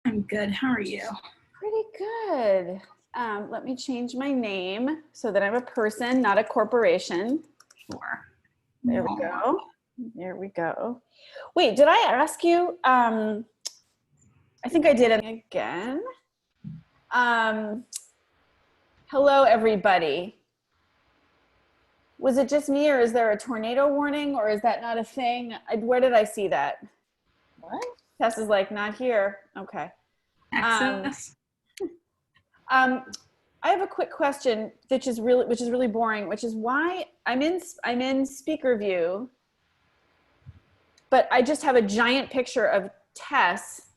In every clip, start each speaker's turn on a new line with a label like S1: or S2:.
S1: I'm good. How are you?
S2: Pretty good. Let me change my name so that I'm a person, not a corporation.
S1: Sure.
S2: There we go. There we go. Wait, did I ask you? I think I did it again. Hello, everybody. Was it just me, or is there a tornado warning, or is that not a thing? Where did I see that?
S1: What?
S2: Tess is like, not here. Okay.
S1: Access.
S2: I have a quick question, which is really boring, which is why I'm in speaker view, but I just have a giant picture of Tess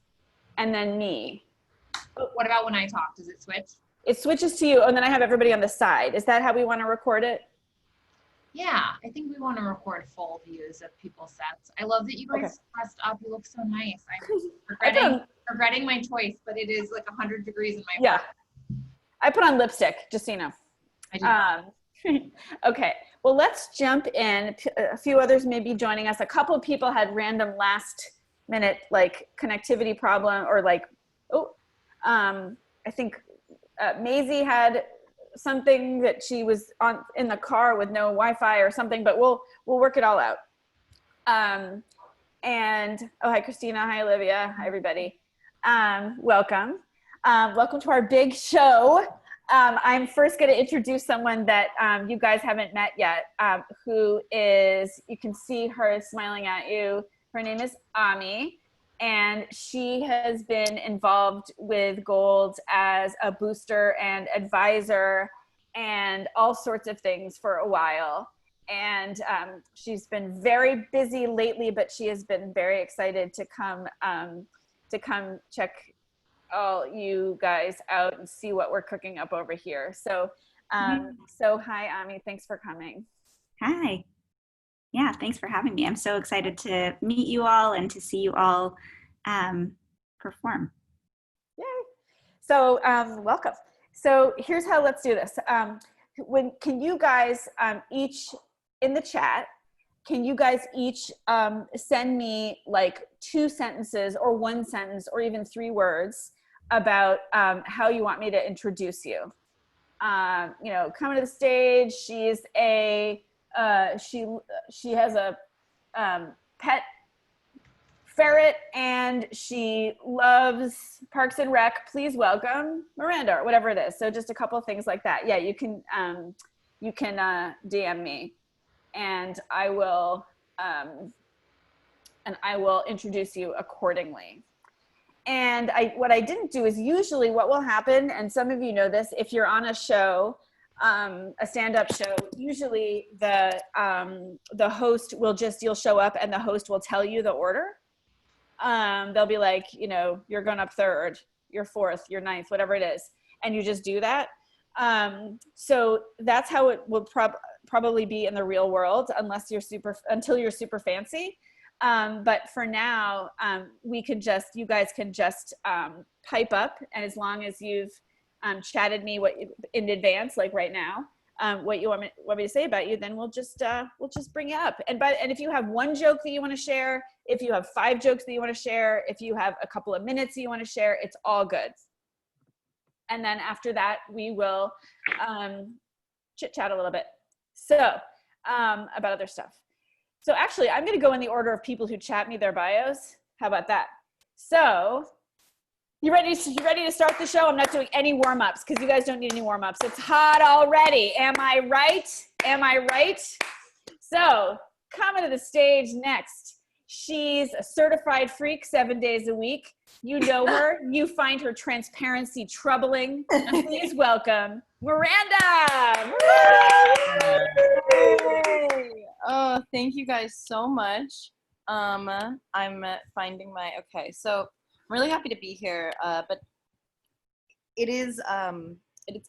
S2: and then me.
S3: But what about when I talk? Does it switch?
S2: It switches to you, and then I have everybody on the side. Is that how we want to record it?
S3: Yeah, I think we want to record full views of people's sets. I love that you guys dressed up. You look so nice. I'm regretting my choice, but it is like 100 degrees in my apartment.
S2: I put on lipstick, just so you know.
S3: I do.
S2: Okay, well, let's jump in. A few others may be joining us. A couple of people had random last minute like connectivity problem, or like, I think Maisie had something that she was in the car with no Wi-Fi or something, but we'll work it all out. And hi Christina, hi Olivia, hi everybody. Welcome. Welcome to our big show. I'm first going to introduce someone that you guys haven't met yet, who is, you can see her smiling at you. Her name is Ami, and she has been involved with Gold as a booster and advisor and all sorts of things for a while. And she's been very busy lately, but she has been very excited to come check all you guys out and see what we're cooking up over here. So, so hi, Ami, thanks for coming.
S4: Hi. Yeah, thanks for having me. I'm so excited to meet you all and to see you all perform.
S2: Yay. So welcome. So here's how let's do this. Can you guys each in the chat, can you guys each send me like 2 sentences or 1 sentence or even 3 words about how you want me to introduce you? You know, coming to the stage, she's a she has a pet ferret and she loves Parks and Rec. Please welcome Miranda, or whatever it is. So just a couple of things like that. Yeah, you can DM me, and I will introduce you accordingly. And what I didn't do is, usually what will happen, and some of you know this, if you're on a show, a stand-up show, usually the host will you'll show up and the host will tell you the order. They'll be like, you know, you're going up 3rd, you're 4th, you're 9th, whatever it is. And you just do that. So that's how it will probably be in the real world, until you're super fancy. But for now, you guys can just pipe up, and as long as you've chatted me in advance, like right now, what you want me to say about you, then we'll just bring you up. And if you have 1 joke that you want to share, if you have 5 jokes that you want to share, if you have a couple of minutes that you want to share, it's all good. And then after that, we will chit chat a little bit. So about other stuff. So actually, I'm going to go in the order of people who chat me their bios. How about that? So, you ready to start the show? I'm not doing any warm-ups because you guys don't need any warm-ups. It's hot already. Am I right? Am I right? So, coming to the stage next. She's a certified freak 7 days a week. You know her. You find her transparency troubling. And please welcome Miranda.
S5: Hey. Oh, thank you guys so much. I'm finding so I'm really happy to be here, but it's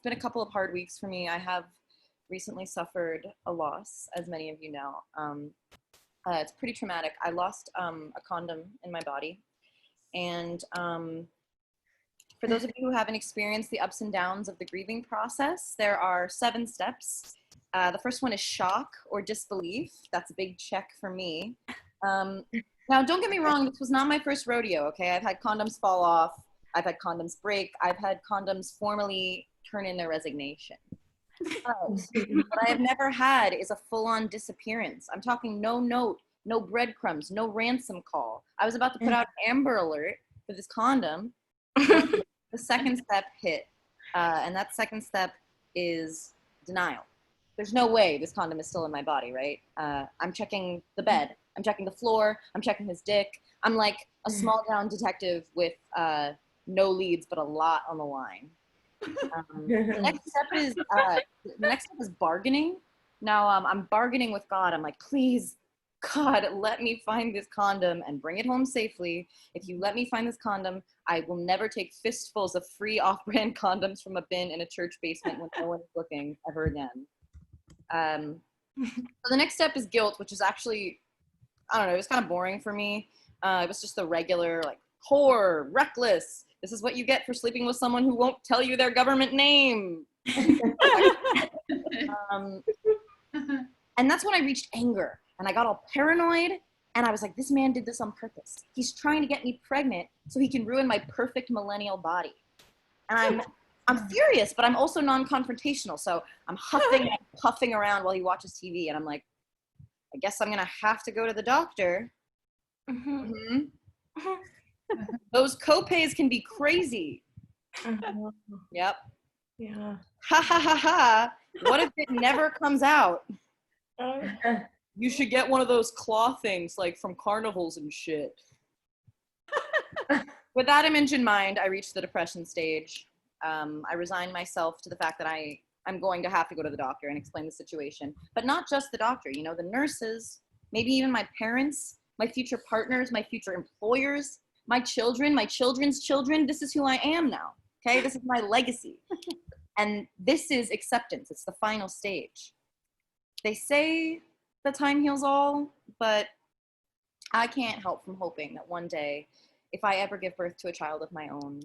S5: been a couple of hard weeks for me. I have recently suffered a loss, as many of you know. It's pretty traumatic. I lost a condom in my body, and for those of you who haven't experienced the ups and downs of the grieving process, there are 7 steps. The first one is shock or disbelief. That's a big check for me. Now, don't get me wrong, this was not my first rodeo, okay? I've had condoms fall off. I've had condoms break. I've had condoms formally turn in their resignation. But what I have never had is a full-on disappearance. I'm talking no note, no breadcrumbs, no ransom call. I was about to put out Amber Alert for this condom. The second step hit, and that second step is denial. There's no way this condom is still in my body, right? I'm checking the bed. I'm checking the floor. I'm checking his dick. I'm like a small town detective with no leads, but a lot on the line. The next step is bargaining. Now I'm bargaining with God. I'm like, please, God, let me find this condom and bring it home safely. If you let me find this condom, I will never take fistfuls of free off-brand condoms from a bin in a church basement when no one is looking ever again. So the next step is guilt, which is actually, I don't know, it was kind of boring for me. It was just the regular, like, whore, reckless. This is what you get for sleeping with someone who won't tell you their government name. And that's when I reached anger, and I got all paranoid, and I was like, this man did this on purpose. He's trying to get me pregnant so he can ruin my perfect millennial body. And I'm furious, but I'm also non-confrontational. So I'm huffing and puffing around while he watches TV, and I'm like, I guess I'm gonna have to go to the doctor. Those copays can be crazy. Yep.
S6: Yeah.
S5: Ha ha ha ha. What if it never comes out? You should get one of those claw things, like from carnivals and shit. With that image in mind, I reached the depression stage. I resigned myself to the fact that I'm going to have to go to the doctor and explain the situation. But not just the doctor, you know, the nurses, maybe even my parents, my future partners, my future employers, my children, my children's children. This is who I am now, okay? This is my legacy. And this is acceptance. It's the final stage. They say that time heals all, but I can't help from hoping that one day, if I ever give birth to a child of my own,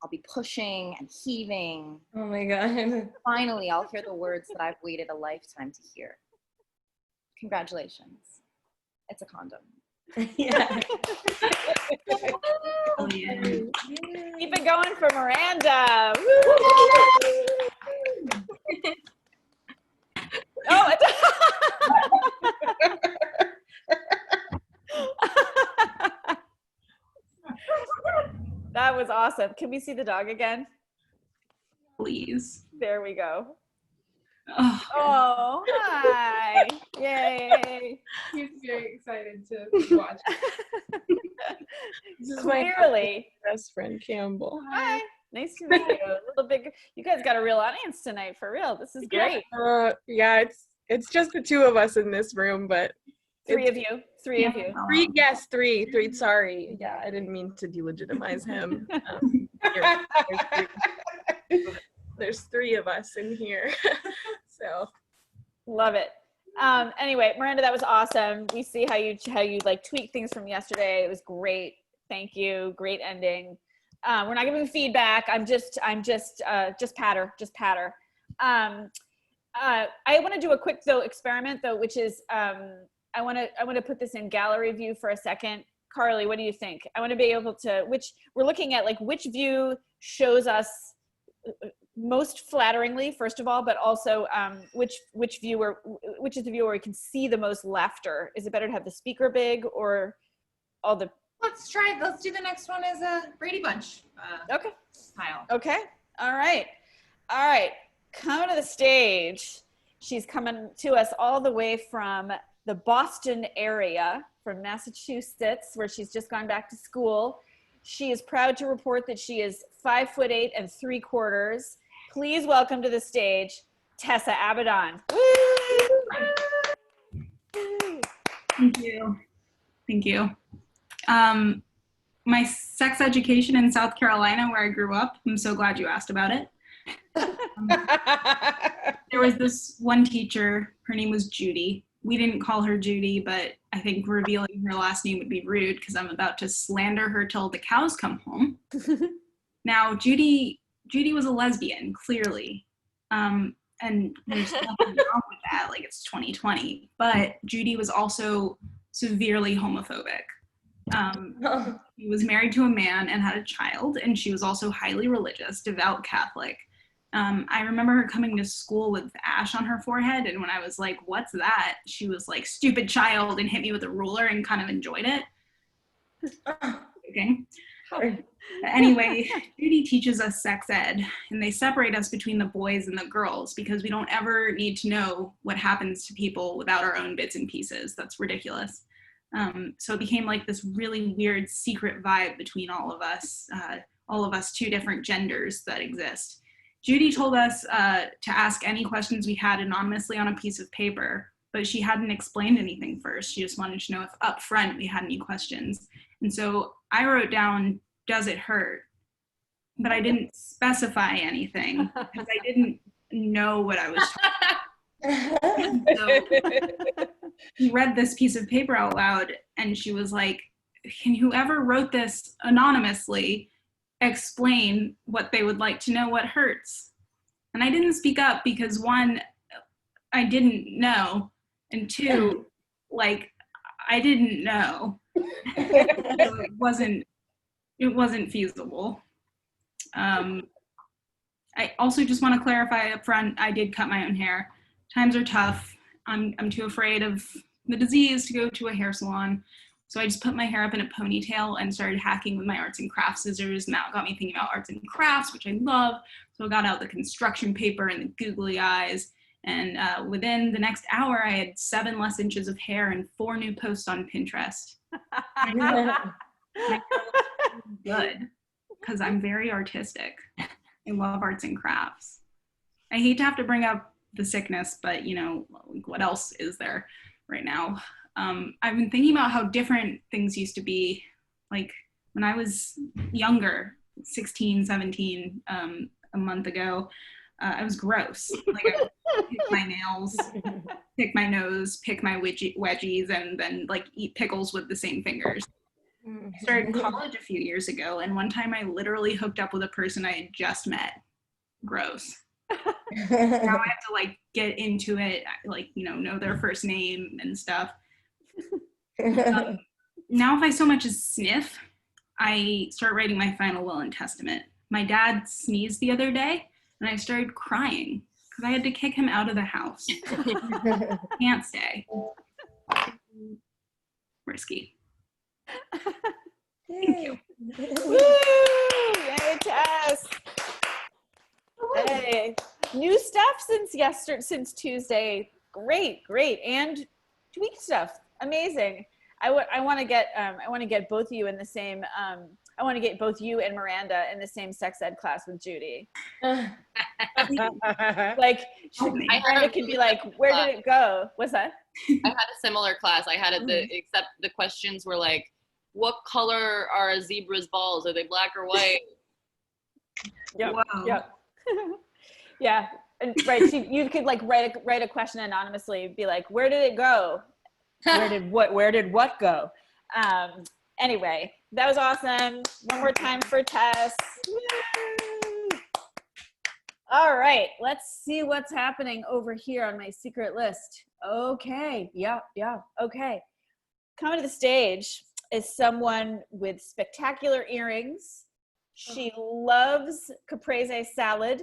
S5: I'll be pushing and heaving.
S6: Oh my God.
S5: Finally, I'll hear the words that I've waited a lifetime to hear. Congratulations. It's a condom.
S6: Yeah.
S2: Keep it going for Miranda. Oh, that was awesome. Can we see the dog again?
S1: Please.
S2: There we go.
S1: Oh,
S2: Oh, hi. Yay.
S3: He's very excited to watch.
S6: This is my
S2: Clearly.
S6: best friend, Campbell.
S2: Hi. Nice to meet you. A little big. You guys got a real audience tonight, for real. This is great.
S6: Yeah, it's just the two of us in this room, but
S2: Three of you. Three.
S6: three. Sorry. Yeah, I didn't mean to delegitimize him. There's three of us in here. So
S2: Love it. Anyway, Miranda, that was awesome. We see how you like tweak things from yesterday. It was great. Thank you. Great ending. We're not giving feedback. I'm just patter. I want to do a quick experiment which is I want to put this in gallery view for a second. Carly, what do you think? I want to be able to we're looking at like which view shows us most flatteringly, first of all, but also which is the view where we can see the most laughter. Is it better to have the speaker big or all the?
S3: Let's do the next one as a Brady Bunch
S2: Okay.
S3: style.
S2: Okay. All right. Coming to the stage. She's coming to us all the way from the Boston area, from Massachusetts, where she's just gone back to school. She is proud to report that she is 5'8" 3/4. Please welcome to the stage, Tessa Abaddon.
S1: thank you. My sex education in South Carolina, where I grew up, I'm so glad you asked about it. There was this one teacher, her name was Judy. We didn't call her Judy, but I think revealing her last name would be rude because I'm about to slander her till the cows come home. Now, Judy was a lesbian, clearly. And there's nothing wrong with that, like it's 2020. But Judy was also severely homophobic. She was married to a man and had a child, and she was also highly religious, devout Catholic. I remember her coming to school with ash on her forehead, and when I was like, what's that? She was like, stupid child, and hit me with a ruler and kind of enjoyed it. Okay. Anyway, Judy teaches us sex ed, and they separate us between the boys and the girls because we don't ever need to know what happens to people without our own bits and pieces. That's ridiculous. So it became like this really weird secret vibe between all of us, two different genders that exist. Judy told us to ask any questions we had anonymously on a piece of paper, but she hadn't explained anything first. She just wanted to know if up front we had any questions. And so I wrote down, does it hurt? But I didn't specify anything because I didn't know what I was talking about. So she read this piece of paper out loud and she was like, can whoever wrote this anonymously explain what they would like to know what hurts? And I didn't speak up because one, I didn't know, and two, like, I didn't know. So it wasn't feasible. I also just want to clarify up front, I did cut my own hair. Times are tough. I'm too afraid of the disease to go to a hair salon. So I just put my hair up in a ponytail and started hacking with my arts and crafts scissors. And that got me thinking about arts and crafts, which I love. So I got out the construction paper and the googly eyes. And within the next hour, I had 7 less inches of hair and 4 new posts on Pinterest. Good, because I'm very artistic. I love arts and crafts. I hate to have to bring up the sickness, but you know, what else is there right now? I've been thinking about how different things used to be. Like when I was younger, 16, 17, a month ago, I was gross. Like I would pick my nails, pick my nose, pick my wedgies, and then like eat pickles with the same fingers. I started college a few years ago, and one time I literally hooked up with a person I had just met. Gross. Now I have to like get into it, like, you know their first name and stuff. Now if I so much as sniff, I start writing my final will and testament. My dad sneezed the other day, and I started crying because I had to kick him out of the house. Can't stay. Risky. Thank you.
S2: Woo! Yay, Tess! Hey, new stuff since Tuesday. Great, and tweak stuff. Amazing. I want to get both you in the same. I want to get both you and Miranda in the same sex ed class with Judy. Like, Miranda can be like, "Where did it go?" What's that?
S7: I had a similar class. I had it except the questions were like, "What color are a zebra's balls? Are they black or white?"
S2: Yep.
S1: Wow.
S2: Yep. Yeah. And, right. You could like write a question anonymously. Be like, "Where did it go? Where did what go?" Anyway, that was awesome. One more time for Tess. Yay! All right, let's see what's happening over here on my secret list. Okay, yeah, okay. Coming to the stage is someone with spectacular earrings. She loves caprese salad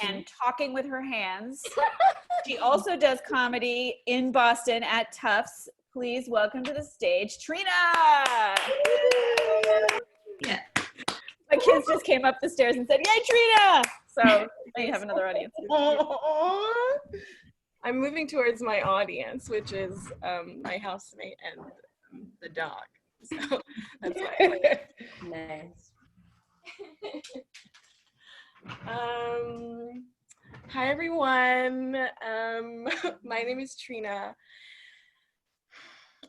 S2: and talking with her hands. She also does comedy in Boston at Tufts. Please welcome to the stage, Trina.
S1: Yeah.
S2: My kids just came up the stairs and said, "Yay, Trina!" So now you have another audience.
S6: I'm moving towards my audience, which is my housemate and the dog. So that's why.
S8: Nice.
S6: Hi everyone. My name is Trina.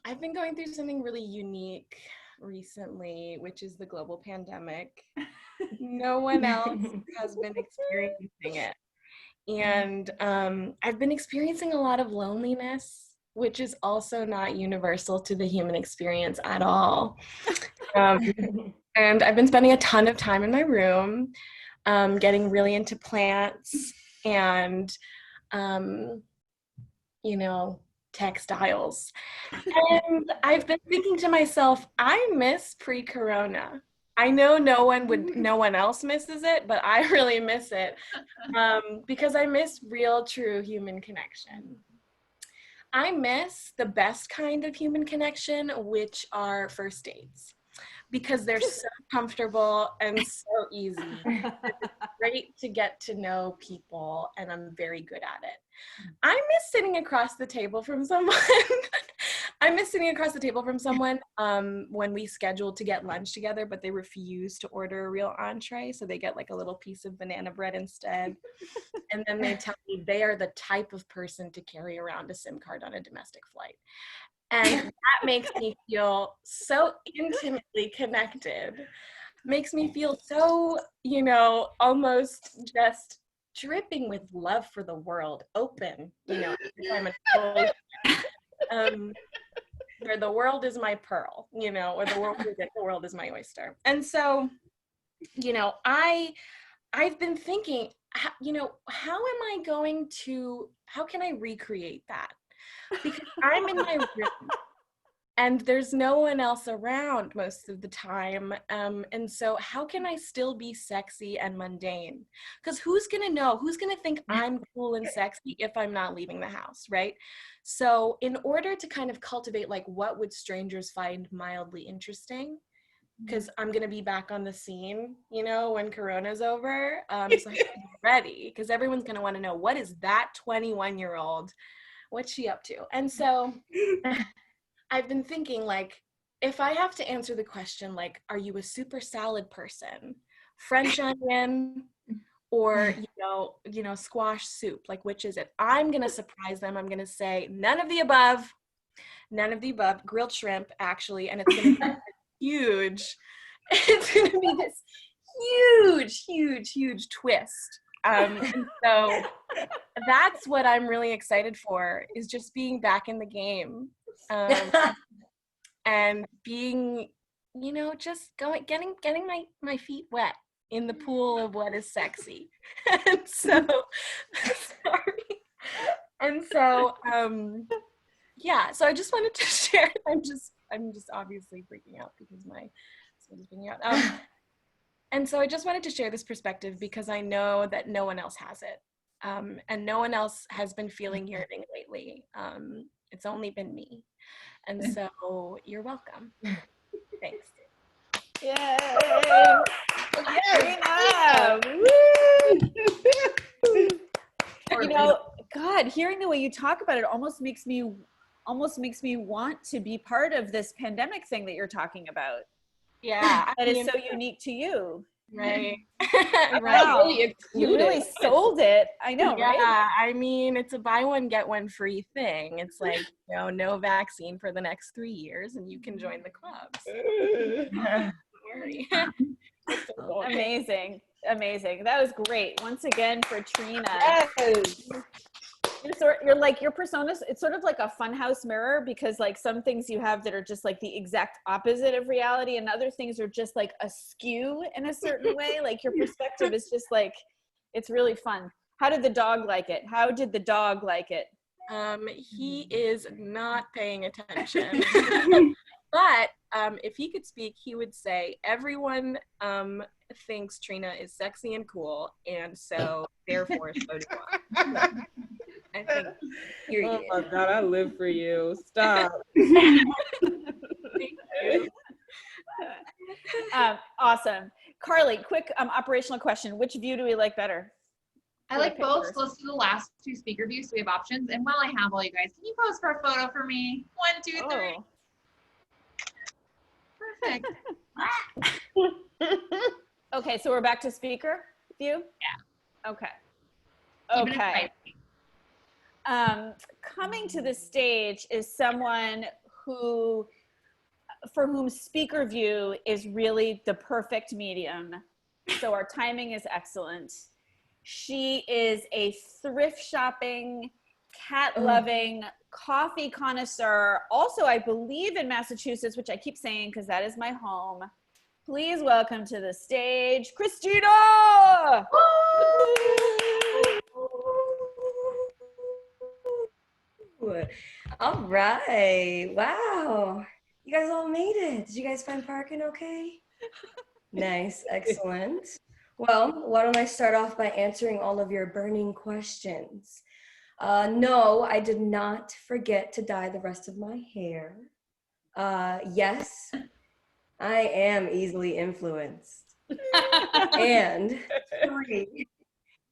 S6: I've been going through something really unique recently, which is the global pandemic. No one else has been experiencing it. And I've been experiencing a lot of loneliness, which is also not universal to the human experience at all. And I've been spending a ton of time in my room, getting really into plants and, textiles. And I've been thinking to myself, I miss pre-corona. I know no one else misses it, but I really miss it because I miss real, true human connection. I miss the best kind of human connection, which are first dates, because they're so comfortable and so easy. It's great to get to know people, and I'm very good at it. I miss sitting across the table from someone. When we scheduled to get lunch together, but they refuse to order a real entree, so they get like a little piece of banana bread instead. And then they tell me they are the type of person to carry around a SIM card on a domestic flight. And that makes me feel so intimately connected. Makes me feel so, almost just dripping with love for the world, open, I'm where the world is my pearl, or the world is my oyster. And so, I've been thinking, how can I recreate that? Because I'm in my room and there's no one else around most of the time. And so how can I still be sexy and mundane? Because who's going to know? Who's going to think I'm cool and sexy if I'm not leaving the house, right? So in order to kind of cultivate, like, what would strangers find mildly interesting? Because I'm going to be back on the scene, when Corona's over. So I have to be ready, because everyone's going to want to know, what is that 21-year-old? What's she up to? And so I've been thinking, like, if I have to answer the question, like, are you a super salad person, French onion, or, squash soup? Like, which is it? I'm going to surprise them. I'm going to say none of the above, grilled shrimp, actually. And it's going to be huge. It's going to be this huge twist. And so that's what I'm really excited for, is just being back in the game. And being, just getting my feet wet in the pool of what is sexy. And so, sorry. And so, so I just wanted to share. I'm just obviously freaking out because my husband is freaking out. And so I just wanted to share this perspective because I know that no one else has it. And no one else has been feeling yearning lately. It's only been me. And so you're welcome. Thanks.
S2: Yay! God, hearing the way you talk about it almost makes me want to be part of this pandemic thing that you're talking about.
S6: Yeah.
S2: That is so unique to you.
S6: Right.
S2: Wow. You really sold it. I know,
S6: yeah,
S2: right?
S6: Yeah, I mean, it's a buy one, get one free thing. It's like, no vaccine for the next 3 years and you can join the clubs. Don't worry.
S2: Amazing. That was great. Once again for Trina.
S1: Yes.
S2: You're like, your persona, it's sort of like a funhouse mirror, because like some things you have that are just like the exact opposite of reality, and other things are just like askew in a certain way. Like your perspective is just like, it's really fun. How did the dog like it?
S6: He is not paying attention. But if he could speak, he would say, everyone thinks Trina is sexy and cool, and so therefore so do I. I think.
S8: Oh my God, I live for you. Stop.
S6: Thank you.
S2: Awesome. Carly, quick operational question. Which view do we like better?
S3: I like both. So let's do the last two speaker views so we have options. And while I have all you guys, can you pose for a photo for me? 1, 2, 3. Perfect.
S2: Okay, so we're back to speaker view?
S3: Yeah.
S2: Okay. Coming to the stage is someone for whom speaker view is really the perfect medium. So our timing is excellent. She is a thrift shopping, cat loving, coffee connoisseur. Also, I believe in Massachusetts, which I keep saying because that is my home. Please welcome to the stage, Christina!
S9: All right. Wow. You guys all made it. Did you guys find parking okay? Nice. Excellent. Well, why don't I start off by answering all of your burning questions? No, I did not forget to dye the rest of my hair. Yes, I am easily influenced. And 3,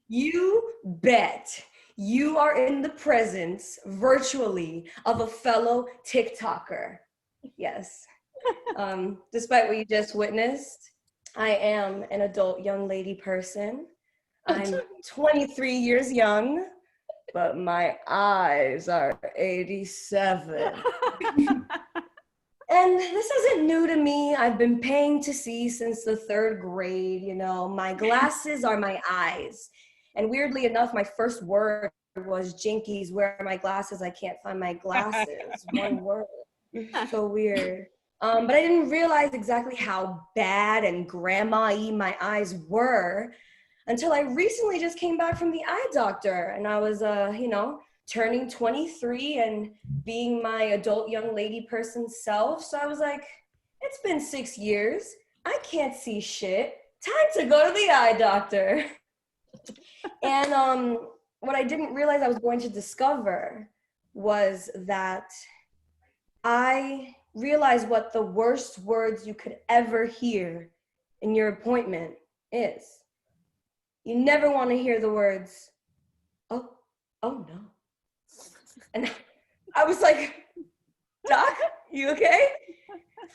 S9: you bet you are in the presence virtually of a fellow TikToker. Yes. Despite what you just witnessed, I am an adult young lady person. I'm 23 years young, but my eyes are 87. And this isn't new to me. I've been paying to see since the 3rd grade, you know. My glasses are my eyes. And weirdly enough, my first word was jinkies. Where are my glasses? I can't find my glasses. One word. So weird. But I didn't realize exactly how bad and grandma-y my eyes were until I recently just came back from the eye doctor. And I was, turning 23 and being my adult young lady person self. So I was like, it's been 6 years. I can't see shit. Time to go to the eye doctor. And what I didn't realize I was going to discover was that I realized what the worst words you could ever hear in your appointment is. You never want to hear the words, oh no. And I was like, Doc, you okay?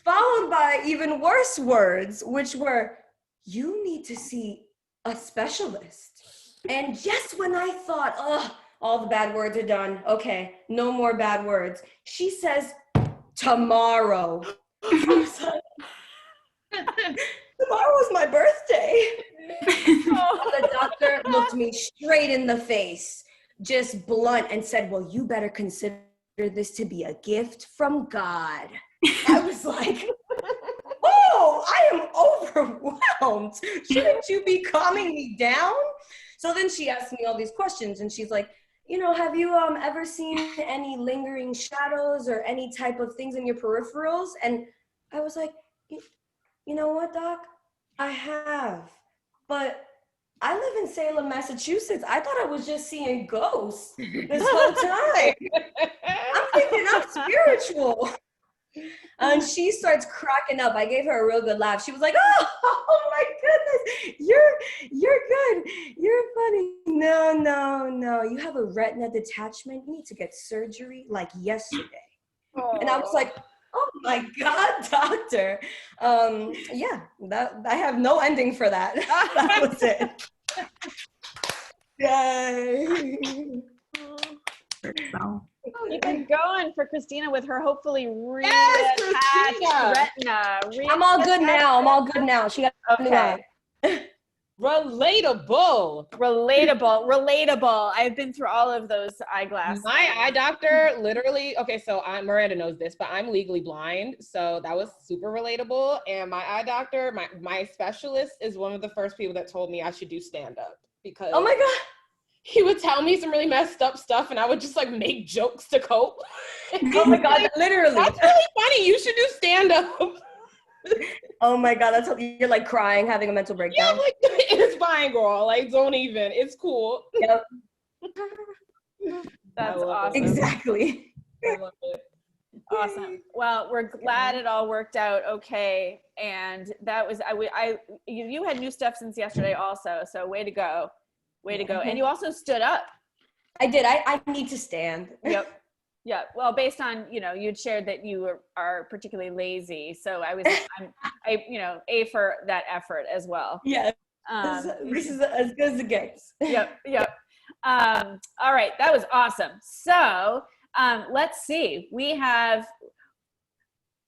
S9: Followed by even worse words, which were, you need to see a specialist. And just when I thought, oh, all the bad words are done. Okay, no more bad words. She says, tomorrow. I was like, tomorrow is my birthday. The doctor looked me straight in the face, just blunt, and said, well, you better consider this to be a gift from God. I was like, oh, I am overwhelmed. Shouldn't you be calming me down? So then she asked me all these questions, and she's like, have you ever seen any lingering shadows or any type of things in your peripherals? And I was like, you know what, Doc? I have, but I live in Salem, Massachusetts. I thought I was just seeing ghosts this whole time. I'm thinking I'm spiritual. And she starts cracking up. I gave her a real good laugh. She was like, oh my goodness, you're good. You're funny. No. You have a retina detachment. You need to get surgery like yesterday. Oh. And I was like, oh my God, doctor. Yeah, I have no ending for that. That was it. Yay.
S2: Keep it going for Christina with her hopefully reattached retina.
S9: I'm all good now. She got
S2: okay.
S10: Relatable.
S2: I've been through all of those eyeglasses.
S10: My eye doctor literally, okay, so Miranda knows this, but I'm legally blind, so that was super relatable. And my eye doctor, my specialist is one of the first people that told me I should do stand-up because
S9: oh my God,
S10: he would tell me some really messed up stuff and I would just like make jokes to cope.
S9: Oh my God, literally.
S10: That's really funny. You should do stand-up.
S9: Oh my God, you're like crying, having a mental breakdown.
S10: Yeah, I'm like, it's fine, girl. Like, don't even. It's cool.
S9: Yep.
S2: That's awesome.
S9: Exactly.
S10: I love it.
S2: Awesome. Well, we're glad it all worked out okay. And that was, you had new stuff since yesterday also. So way to go. And you also stood up.
S9: I did. I need to stand.
S2: Yep. Yeah. Well, based on, you'd shared that you are particularly lazy. So A for that effort as well.
S9: Yeah. This is as good as it gets.
S2: Yep. All right. That was awesome. So let's see. We have,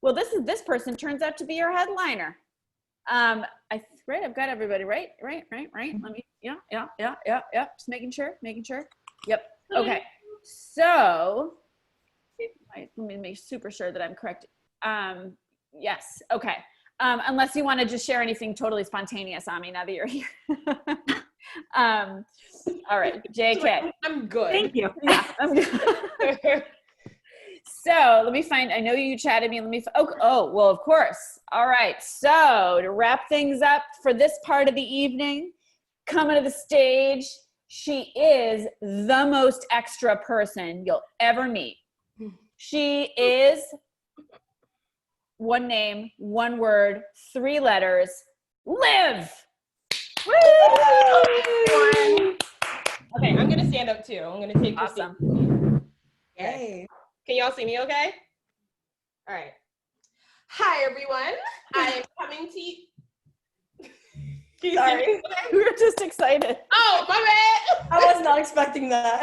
S2: this person turns out to be your headliner. Right. I've got everybody right. Let me, yeah. Just making sure. Yep. Okay. So let me make super sure that I'm correct. Yes. Okay. Unless you want to just share anything totally spontaneous on me now that you're here. All right. JK.
S10: I'm good.
S4: Thank you.
S2: Yeah, I'm good. So let me find, I know you chatted me. Oh, well, of course. All right. So to wrap things up for this part of the evening, coming to the stage, she is the most extra person you'll ever meet. She is one name, one word, 3 letters, Liv. Woo!
S10: Okay, I'm gonna stand up too. I'm gonna take your seat.
S2: Awesome.
S9: Yay.
S10: Can y'all see me okay? All right. Hi, everyone. I am coming to you. Can you see
S2: Sorry,
S10: me?
S2: we were just excited.
S10: Oh, my bad.
S9: I was not expecting that.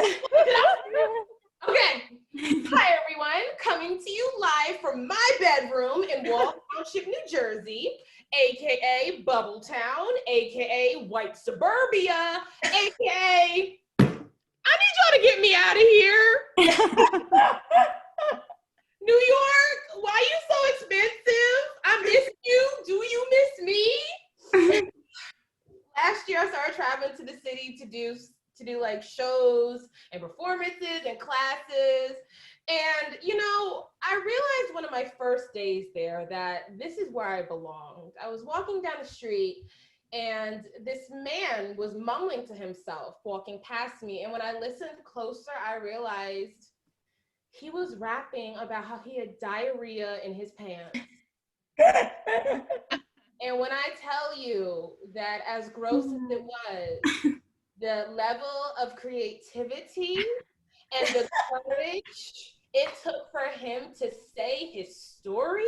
S10: Okay. Hi, everyone. Coming to you live from my bedroom in Wall Township, New Jersey, aka Bubbletown, aka White Suburbia, aka I need y'all to get me out of here. New York, why you so expensive? I miss you. Do you miss me? Last year, I started traveling to the city to do like shows and performances and classes. And, you know, I realized one of my first days there that this is where I belonged. I was walking down the street and this man was mumbling to himself walking past me. And when I listened closer, I realized he was rapping about how he had diarrhea in his pants. And when I tell you that as gross as it was, the level of creativity and the courage it took for him to say his story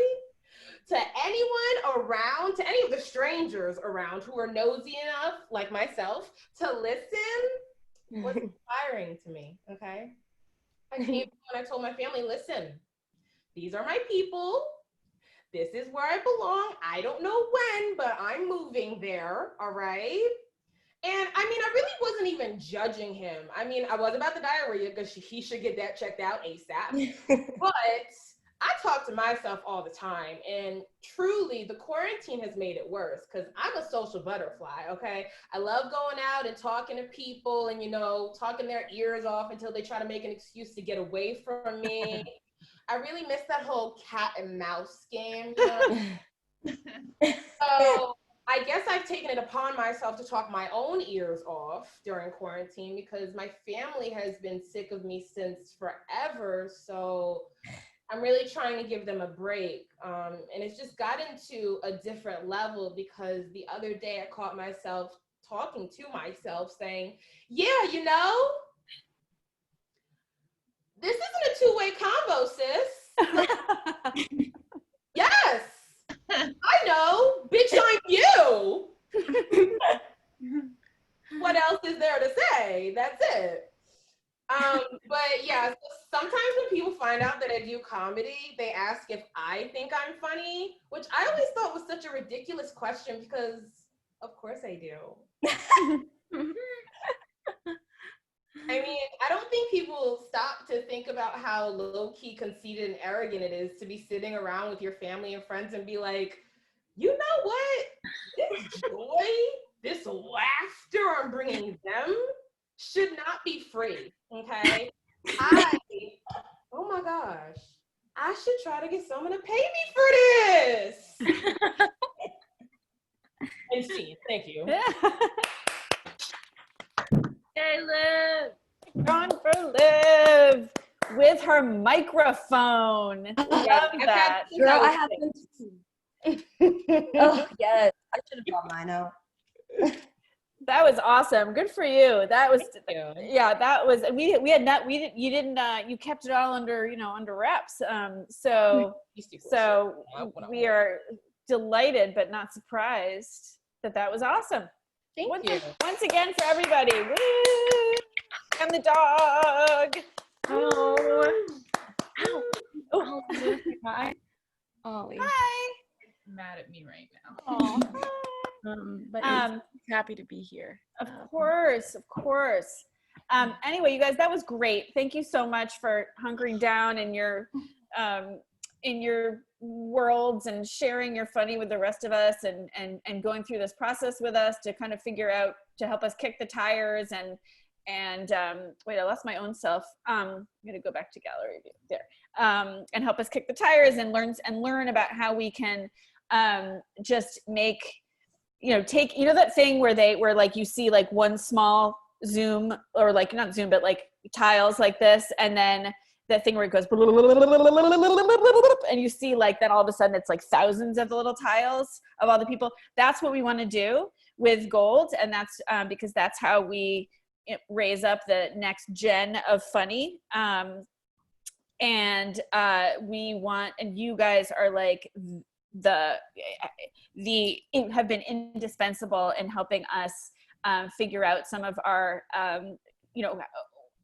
S10: to anyone around, to any of the strangers around who were nosy enough, like myself, to listen was inspiring to me, okay? I came when I told my family, listen, these are my people. This is where I belong. I don't know when, but I'm moving there, all right? And I mean, I really wasn't even judging him. I mean, I was about the diarrhea because he should get that checked out ASAP. But I talk to myself all the time. And truly, the quarantine has made it worse because I'm a social butterfly, okay? I love going out and talking to people and, you know, talking their ears off until they try to make an excuse to get away from me. I really miss that whole cat and mouse game, you know? So I guess I've taken it upon myself to talk my own ears off during quarantine because my family has been sick of me since forever. So I'm really trying to give them a break. And it's just gotten to a different level because the other day I caught myself talking to myself saying, yeah, you know, this isn't a two-way combo, sis. Yes. I know, bitch, I'm you. What else is there to say? That's it. But yeah, so sometimes when people find out that I do comedy, they ask if I think I'm funny, which I always thought was such a ridiculous question because of course I do. I mean, I don't think people stop to think about how low-key conceited and arrogant it is to be sitting around with your family and friends and be like, you know what? This joy, this laughter I'm bringing them should not be free, okay? Oh my gosh, I should try to get someone to pay me for this. And see, thank you.
S2: Hey, Liv. Gone for Liv with her microphone. Love that.
S9: Girl, I haven't. Oh, yes. I should have brought mine out.
S2: That was awesome. Good for you. That was, yeah, that was, you kept it all under, you know, under wraps. So we are delighted, but not surprised that was awesome.
S10: Thank you.
S2: Once again for everybody. Woo! And the dog.
S6: Oh.
S2: Oh.
S6: Hi. Ollie.
S2: Hi.
S3: Mad at me right now.
S2: Oh.
S6: But happy to be here.
S2: Of course. Anyway, you guys, that was great. Thank you so much for hunkering down in your worlds and sharing your funny with the rest of us and going through this process with us to kind of figure out, to help us kick the tires and wait, I lost my own self. I'm gonna go back to gallery view there. and help us kick the tires and learn about how we can just make, take, that thing where like you see like one small zoom, or like not zoom, but like tiles like this, and then that thing where it goes and you see like then all of a sudden it's like thousands of the little tiles of all the people. That's what we want to do with gold, and that's because that's how we raise up the next gen of funny. And we want, and you guys are like have been indispensable in helping us figure out some of our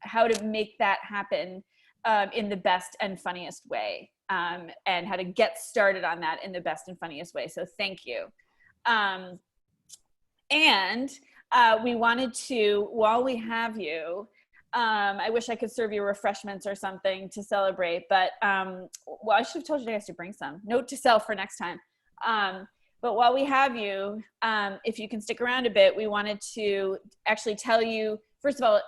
S2: how to make that happen in the best and funniest way, and how to get started on that in the best and funniest way. So thank you. And we wanted to, while we have you, I wish I could serve you refreshments or something to celebrate, but well, I should have told you guys to bring some. Note to self for next time. But while we have you, if you can stick around a bit, we wanted to actually tell you, first of all,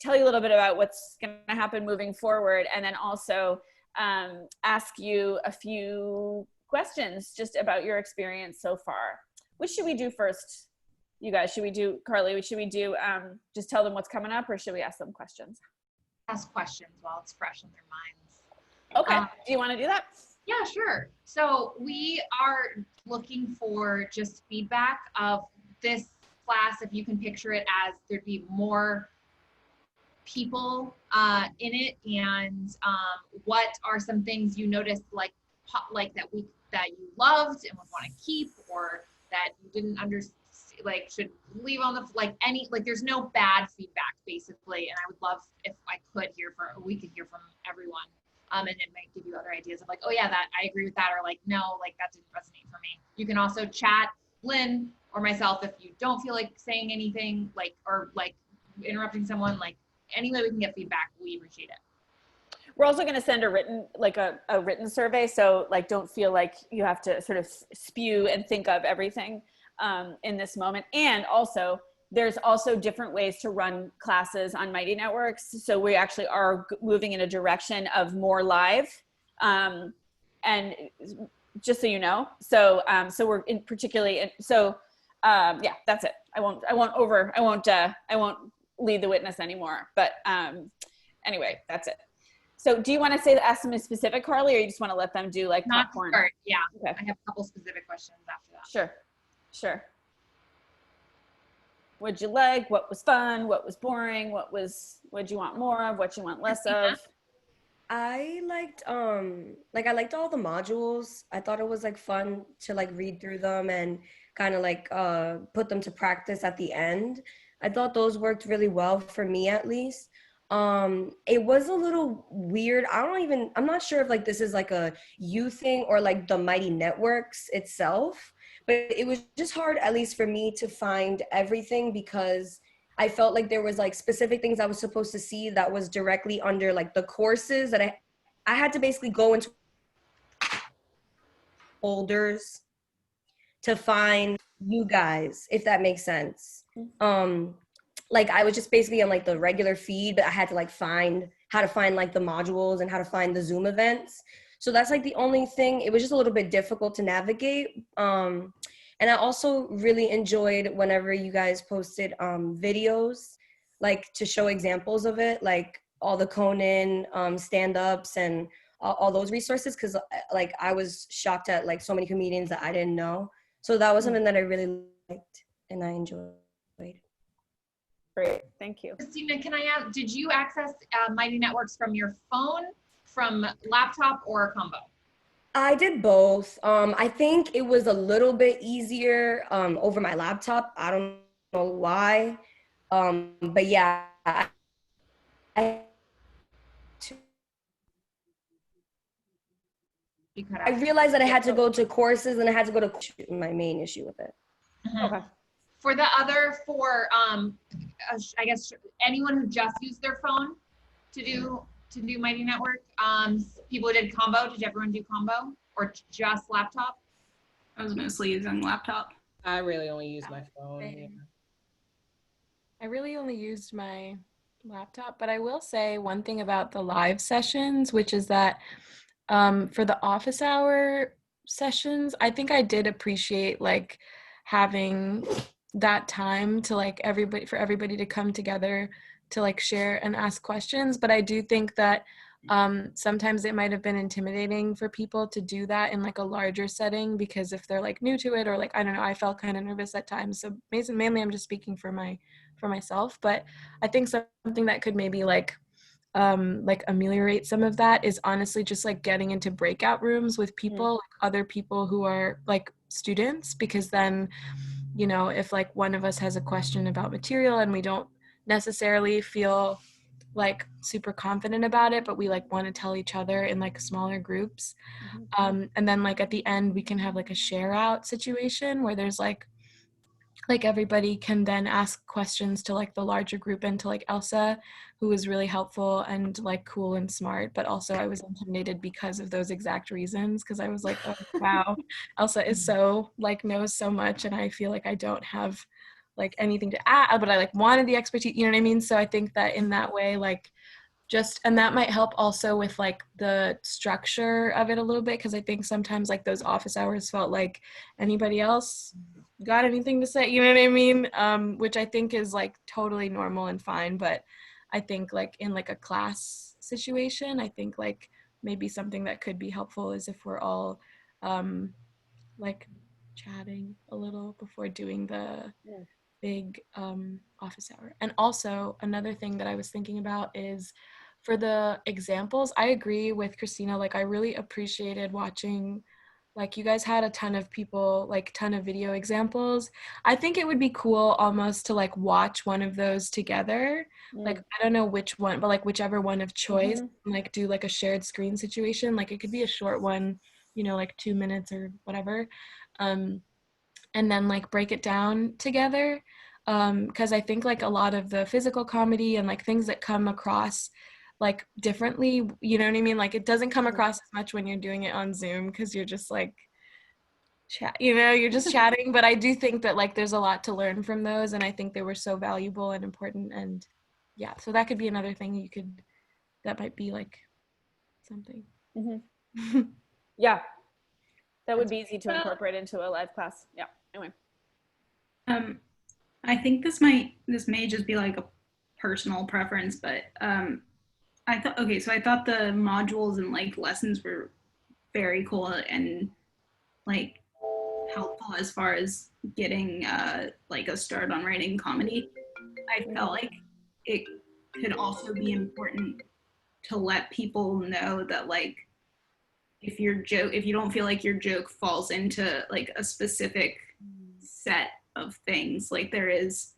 S2: tell you a little bit about what's going to happen moving forward, and then also ask you a few questions just about your experience so far. Which should we do first, you guys? Should we do, Carly, should we do just tell them what's coming up, or should we ask them questions?
S3: Ask questions while it's fresh in their minds.
S2: Okay, do you want to do that?
S3: Yeah, sure. So we are looking for just feedback of this class. If you can picture it as there'd be more people in it, and what are some things you noticed like that you loved and would want to keep, or that you didn't understand, like should leave on the, like any, like there's no bad feedback basically. And I would love if we could hear from everyone, and it might give you other ideas of like, oh yeah, that I agree with that, or like no, like that didn't resonate for me. You can also chat Lynn or myself if you don't feel like saying anything, like, or like interrupting someone, like any way we can get feedback, we appreciate it.
S2: We're also going to send a written survey. So like, don't feel like you have to sort of spew and think of everything in this moment. And also there's also different ways to run classes on Mighty Networks. So we actually are moving in a direction of more live, and just so you know. So so we're in particularly, so yeah, that's it. I won't lead the witness anymore, but anyway, that's it. So do you want to ask them in specific, Carly, or you just want to let them do like
S3: Not
S2: popcorn?
S3: start, yeah.
S2: Okay.
S3: I have a couple specific questions after that.
S2: Sure. What'd you like? What was fun? What was boring? What'd you want more of? What you want less of?
S9: I liked I liked all the modules. I thought it was like fun to like read through them and kind of like put them to practice at the end. I thought those worked really well for me, at least. It was a little weird. I'm not sure if like this is like a you thing or like the Mighty Networks itself, but it was just hard, at least for me, to find everything, because I felt like there was like specific things I was supposed to see that was directly under like the courses that I had to basically go into folders to find you guys, if that makes sense. Like I was just basically on like the regular feed, but I had to like find how to find like the modules and how to find the Zoom events. So that's like the only thing. It was just a little bit difficult to navigate. And I also really enjoyed whenever you guys posted videos, like to show examples of it, like all the Conan stand-ups and all those resources, because like I was shocked at like so many comedians that I didn't know. So that was something that I really liked and I enjoyed.
S2: Great, thank you.
S3: Christina, can I ask, did you access Mighty Networks from your phone, from laptop, or a combo?
S9: I did both. I think it was a little bit easier over my laptop. I don't know why. But yeah, I realized that I had to go to courses and I had to go to my main issue with it.
S2: Okay.
S3: For the other four, I guess anyone who just used their phone to do Mighty Network, people who did combo, did everyone do combo or just laptop?
S1: I was mostly using laptop.
S10: I really only use my phone. Yeah.
S6: I really only used my laptop, but I will say one thing about the live sessions, which is that for the office hour sessions, I think I did appreciate like having that time to like everybody to come together to like share and ask questions. But I do think that sometimes it might have been intimidating for people to do that in like a larger setting, because if they're like new to it, or like, I don't know, I felt kind of nervous at times. So mainly I'm just speaking for myself, but I think something that could maybe like ameliorate some of that is honestly just like getting into breakout rooms with people, like other people who are like students, because then, you know, if like one of us has a question about material and we don't necessarily feel like super confident about it, but we like want to tell each other in like smaller groups, and then like at the end we can have like a share out situation where there's like everybody can then ask questions to like the larger group, and to like Elsa, who was really helpful and like cool and smart, but also I was intimidated because of those exact reasons, because I was like, oh wow, Elsa is so like knows so much, and I feel like I don't have like anything to add, but I like wanted the expertise, you know what I mean? So I think that in that way, like just, and that might help also with like the structure of it a little bit, because I think sometimes like those office hours felt like, anybody else got anything to say, you know what I mean? Which I think is like totally normal and fine, but I think like in like a class situation, I think like maybe something that could be helpful is if we're all like chatting a little before doing the big office hour. And also another thing that I was thinking about is for the examples, I agree with Christina, like I really appreciated watching, like you guys had a ton of people, like ton of video examples. I think it would be cool almost to like watch one of those together. Like I don't know which one, but like whichever one of choice, and, like do like a shared screen situation. Like it could be a short one, you know, like 2 minutes or whatever. And then like break it down together, because I think like a lot of the physical comedy and like things that come across like differently, you know what I mean, like it doesn't come across as much when you're doing it on Zoom, because you're just like chat, you know, you're just chatting. But I do think that like there's a lot to learn from those, and I think they were so valuable and important. And yeah, so that could be another thing you could, that might be like something.
S2: Yeah, that would be easy to incorporate into a live class. Yeah, anyway.
S1: I think this may just be like a personal preference, but I thought the modules and like lessons were very cool and like helpful as far as getting like a start on writing comedy. I felt like it could also be important to let people know that like if you don't feel like your joke falls into like a specific set of things, like there is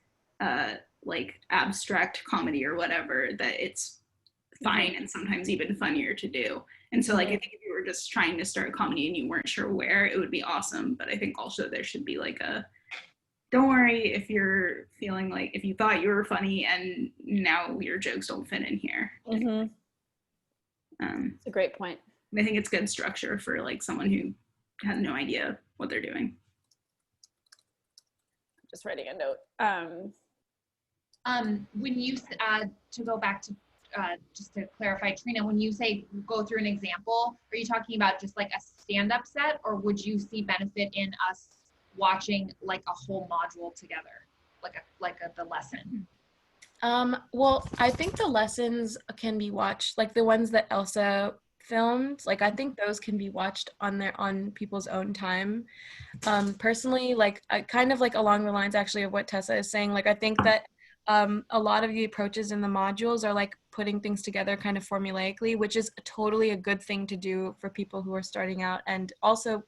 S1: like abstract comedy or whatever, that it's fine and sometimes even funnier to do. And so like I think if you were just trying to start comedy and you weren't sure where, it would be awesome. But I think also there should be like a, don't worry if you're feeling like, if you thought you were funny and now your jokes don't fit in here.
S2: It's a great point.
S1: I think it's good structure for like someone who has no idea what they're doing.
S2: Just writing a note.
S3: When you to go back to just to clarify, Trina, when you say go through an example, are you talking about just like a stand-up set, or would you see benefit in us watching like a whole module together, like the lesson?
S6: Well, I think the lessons can be watched, like the ones that Elsa filmed, like I think those can be watched on people's own time. Personally, like I kind of like along the lines actually of what Tessa is saying, like I think that a lot of the approaches in the modules are like putting things together kind of formulaically, which is totally a good thing to do for people who are starting out. And also,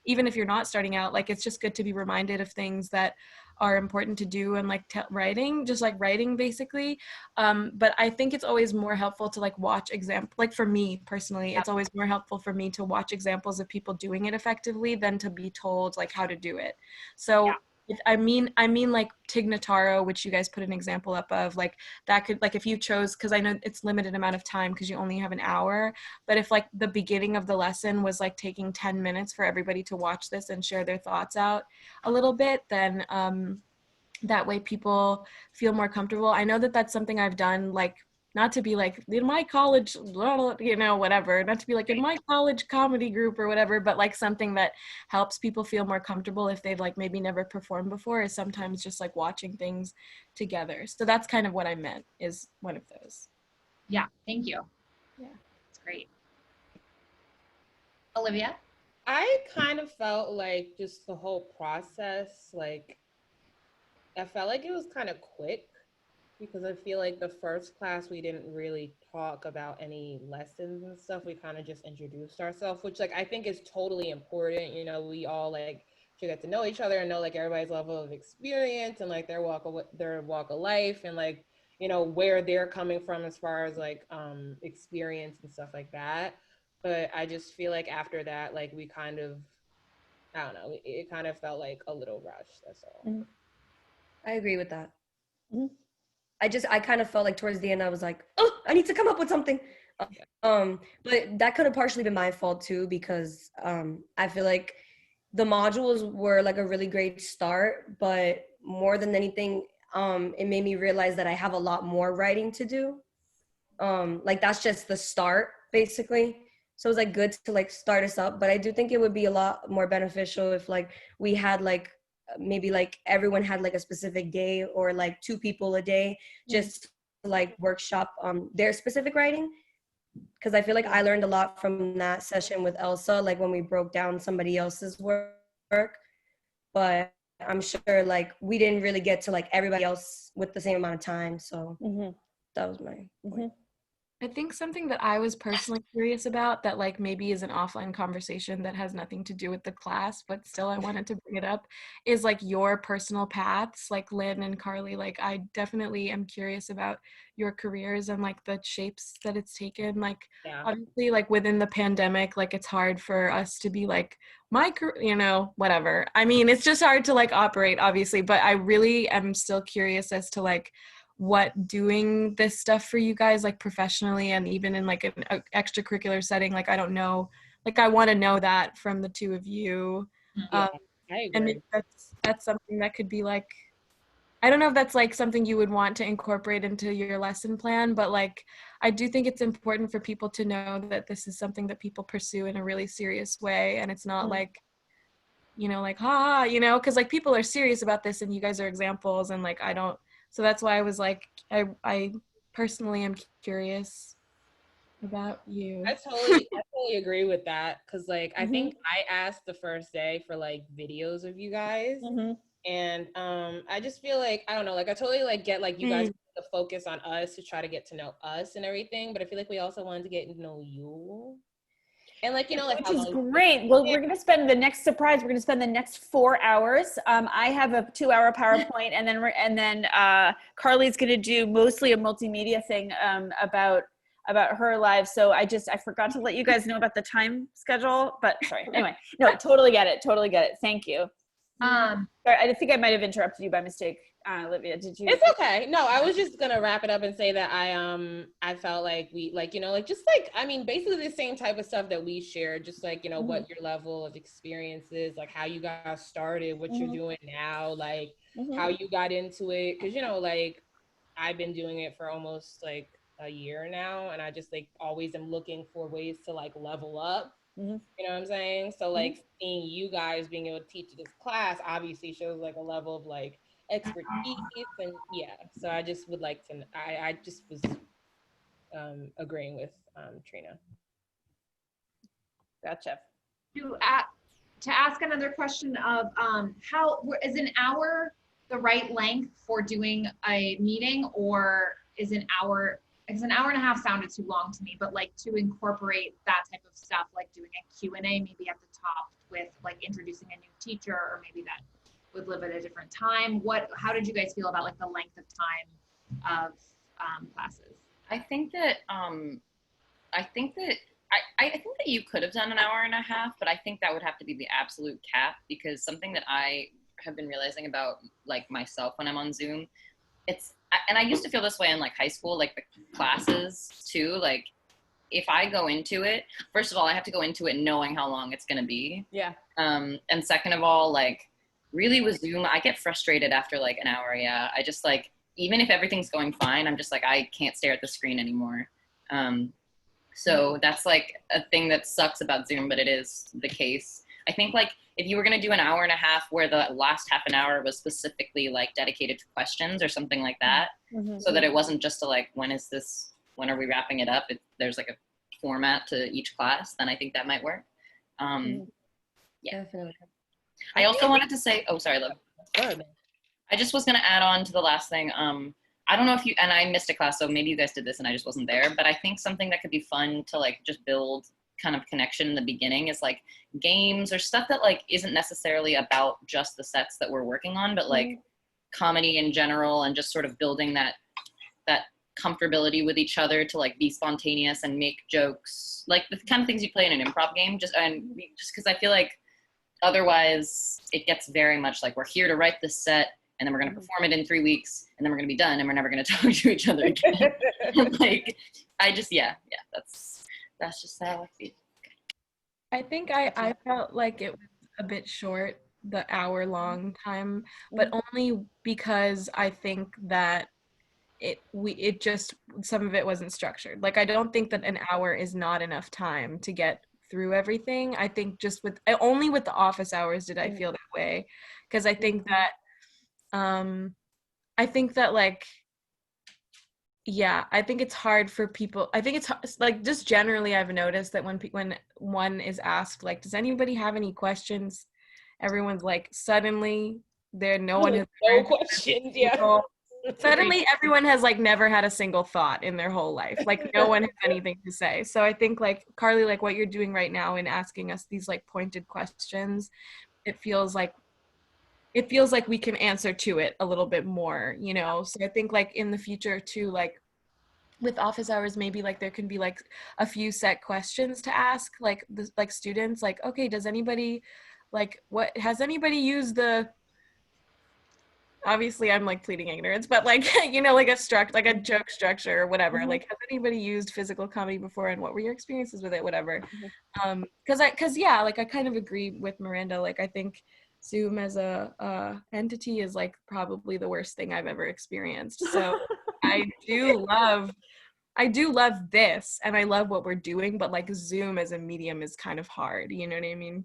S6: even if you're not starting out, like it's just good to be reminded of things that are important to do, and like writing basically. But I think it's always more helpful to like watch like for me personally, it's always more helpful for me to watch examples of people doing it effectively than to be told like how to do it. So I mean like Tig Notaro, which you guys put an example up of, like that could, like if you chose, because I know it's limited amount of time because you only have an hour, but if like the beginning of the lesson was like taking 10 minutes for everybody to watch this and share their thoughts out a little bit, then that way people feel more comfortable. I know that that's something I've done, like, not to be like in my college, you know, whatever, not to be like in my college comedy group or whatever, but like something that helps people feel more comfortable if they've like maybe never performed before, is sometimes just like watching things together. So that's kind of what I meant, is one of those.
S3: Yeah, thank you.
S6: Yeah.
S3: It's great. Olivia?
S10: I kind of felt like just the whole process, like, I felt like it was kind of quick, because I feel like the first class we didn't really talk about any lessons and stuff. We kind of just introduced ourselves, which like I think is totally important. You know, we all like should get to know each other and know like everybody's level of experience and like their walk of life, and like, you know, where they're coming from as far as like experience and stuff like that. But I just feel like after that, like we kind of, I don't know, it kind of felt like a little rushed. That's all.
S9: I agree with that. I kind of felt like towards the end I was like, oh, I need to come up with something. But that could have partially been my fault too, because I feel like the modules were like a really great start, but more than anything, it made me realize that I have a lot more writing to do. Like that's just the start basically. So it was like good to like start us up, but I do think it would be a lot more beneficial if like we had like maybe like everyone had like a specific day, or like 2 people a day, just to like workshop their specific writing. Because I feel like I learned a lot from that session with Elsa, like when we broke down somebody else's work. But I'm sure like we didn't really get to like everybody else with the same amount of time. So that was my point.
S6: I think something that I was personally curious about that like maybe is an offline conversation that has nothing to do with the class, but still I wanted to bring it up, is like your personal paths, like Lynn and Carly. Like I definitely am curious about your careers and like the shapes that it's taken. Like obviously like within the pandemic, like it's hard for us to be like my career, you know, whatever. I mean, it's just hard to like operate obviously, but I really am still curious as to like what doing this stuff for you guys like professionally and even in like an extracurricular setting, like I don't know, like I want to know that from the 2 of you.
S10: I agree.
S6: And maybe that's something that could be like, I don't know if that's like something you would want to incorporate into your lesson plan, but like I do think it's important for people to know that this is something that people pursue in a really serious way, and it's not like, you know, like ha, you know, because like people are serious about this and you guys are examples, and like I don't. So that's why I was like, I personally am curious about you.
S10: I totally agree with that, because like I think I asked the first day for like videos of you guys, and I just feel like, I don't know, like I totally like get like you guys the focus on us to try to get to know us and everything, but I feel like we also wanted to get to know you. And like, you know, like
S2: which is great. Well, we're going to spend the next 4 hours. I have a 2-hour PowerPoint, and then Carly's going to do mostly a multimedia thing about her life. So I forgot to let you guys know about the time schedule, but sorry. Anyway, no, totally get it. Thank you. Sorry, I think I might have interrupted you by mistake. Olivia, did you?
S10: It's okay. No, I was just gonna wrap it up and say that I felt like we, like, you know, like just like, I mean, basically the same type of stuff that we shared, just like, you know, what your level of experience is, like how you got started, what you're doing now, like how you got into it. Cause you know, like I've been doing it for almost like a year now, and I just like always am looking for ways to like level up. You know what I'm saying? So like seeing you guys being able to teach this class obviously shows like a level of like expertise, and so I just would like to, I just was agreeing with Trina.
S2: Gotcha.
S3: To ask another question of how is an hour the right length for doing a meeting, or is an hour, because an hour and a half sounded too long to me, but like to incorporate that type of stuff, like doing a Q&A maybe at the top with like introducing a new teacher, or maybe that would live at a different time. How did you guys feel about like the length of time of classes?
S7: I think that you could have done an hour and a half, but I think that would have to be the absolute cap, because something that I have been realizing about like myself when I'm on Zoom, and I used to feel this way in like high school, like the classes too, like if I go into it, first of all, I have to go into it knowing how long it's going to be.
S2: Yeah.
S7: And second of all, like really with Zoom, I get frustrated after like an hour. Yeah. I just like, even if everything's going fine, I'm just like, I can't stare at the screen anymore. So that's like a thing that sucks about Zoom, but it is the case. I think like if you were going to do an hour and a half where the last half an hour was specifically like dedicated to questions or something like that, so that it wasn't just to like, when are we wrapping it up? There's like a format to each class, then I think that might work. Yeah.
S9: Definitely.
S7: I also wanted to say, oh, sorry, Liv.
S10: Good.
S7: I just was going to add on to the last thing. I don't know if you, and I missed a class, so maybe you guys did this and I just wasn't there, but I think something that could be fun to like just build kind of connection in the beginning is like games or stuff that like isn't necessarily about just the sets that we're working on, but like comedy in general, and just sort of building that comfortability with each other to like be spontaneous and make jokes, like the kind of things you play in an improv game, just because I feel like otherwise it gets very much like, we're here to write this set and then we're going to perform it in 3 weeks and then we're going to be done and we're never going to talk to each other again. Like, I just, that's just how I feel.
S6: I think I felt like it was a bit short, the hour-long time, but only because I think that it just, some of it wasn't structured. Like, I don't think that an hour is not enough time to get through everything. I think just only with the office hours did I feel that way, because I think that like, yeah, I think it's hard for people. I think it's like, just generally I've noticed that when one is asked like, does anybody have any questions, everyone's like, suddenly no one has
S10: no questions. Yeah.
S6: Suddenly everyone has like never had a single thought in their whole life. Like, no one has anything to say. So I think like, Carly, like what you're doing right now in asking us these like pointed questions, it feels like we can answer to it a little bit more, you know? So I think like in the future too, like with office hours, maybe like there can be like a few set questions to ask like students, like, okay, does anybody like, has anybody used obviously I'm like pleading ignorance, but like, you know, like a joke structure or whatever. Like, has anybody used physical comedy before and what were your experiences with it, whatever. Cause yeah, like I kind of agree with Miranda. Like, I think Zoom as a entity is like probably the worst thing I've ever experienced. So I do love this and I love what we're doing, but like Zoom as a medium is kind of hard, you know what I mean?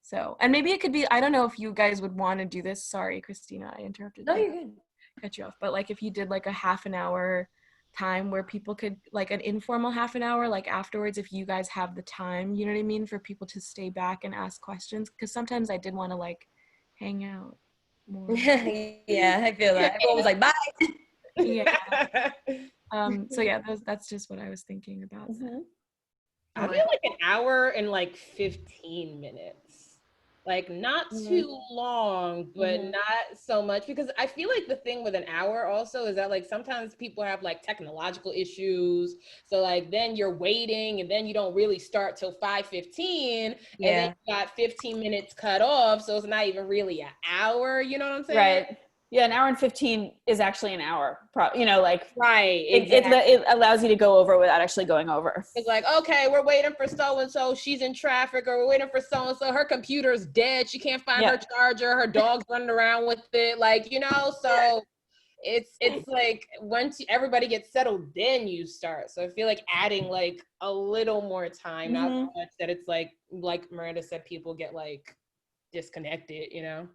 S6: So, and maybe it could be, I don't know if you guys would want to do this. Sorry, Christina, I interrupted.
S9: No, you're good.
S6: Cut you off. But like if you did like a half an hour time where people could, like an informal half an hour, like afterwards, if you guys have the time, you know what I mean, for people to stay back and ask questions. Because sometimes I did want to like hang out more.
S9: Yeah, I feel that. Everyone was like, bye.
S6: Yeah. So yeah, that's just what I was thinking about.
S10: I feel like an hour and like 15 minutes. Like, not too long, but not so much, because I feel like the thing with an hour also is that like sometimes people have like technological issues, so like then you're waiting and then you don't really start till 5:15 and then you got 15 minutes cut off, so it's not even really an hour, you know what I'm saying?
S2: Right. Yeah, an hour and 15 is actually an hour, you know, like,
S10: right,
S2: exactly. It allows you to go over without actually going over.
S10: It's like, okay, we're waiting for so-and-so, she's in traffic, or we're waiting for so-and-so, her computer's dead, she can't find her charger, her dog's running around with it, like, you know, so it's like once everybody gets settled, then you start. So I feel like adding like a little more time, not so much that it's like Miranda said, people get like disconnected, you know?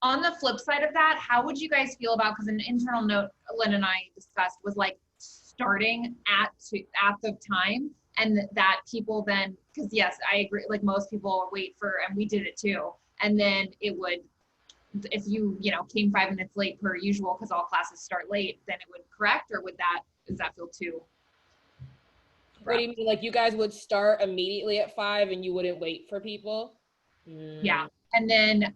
S3: On the flip side of that, how would you guys feel about, because an internal note Lynn and I discussed was like starting at the time, and that people then, because yes, I agree, like most people wait for, and we did it too, and then it would, if you came 5 minutes late per usual, because all classes start late, then it would correct, or does that feel too?
S10: What do you mean? Like you guys would start immediately at 5 and you wouldn't wait for people?
S3: Yeah. And then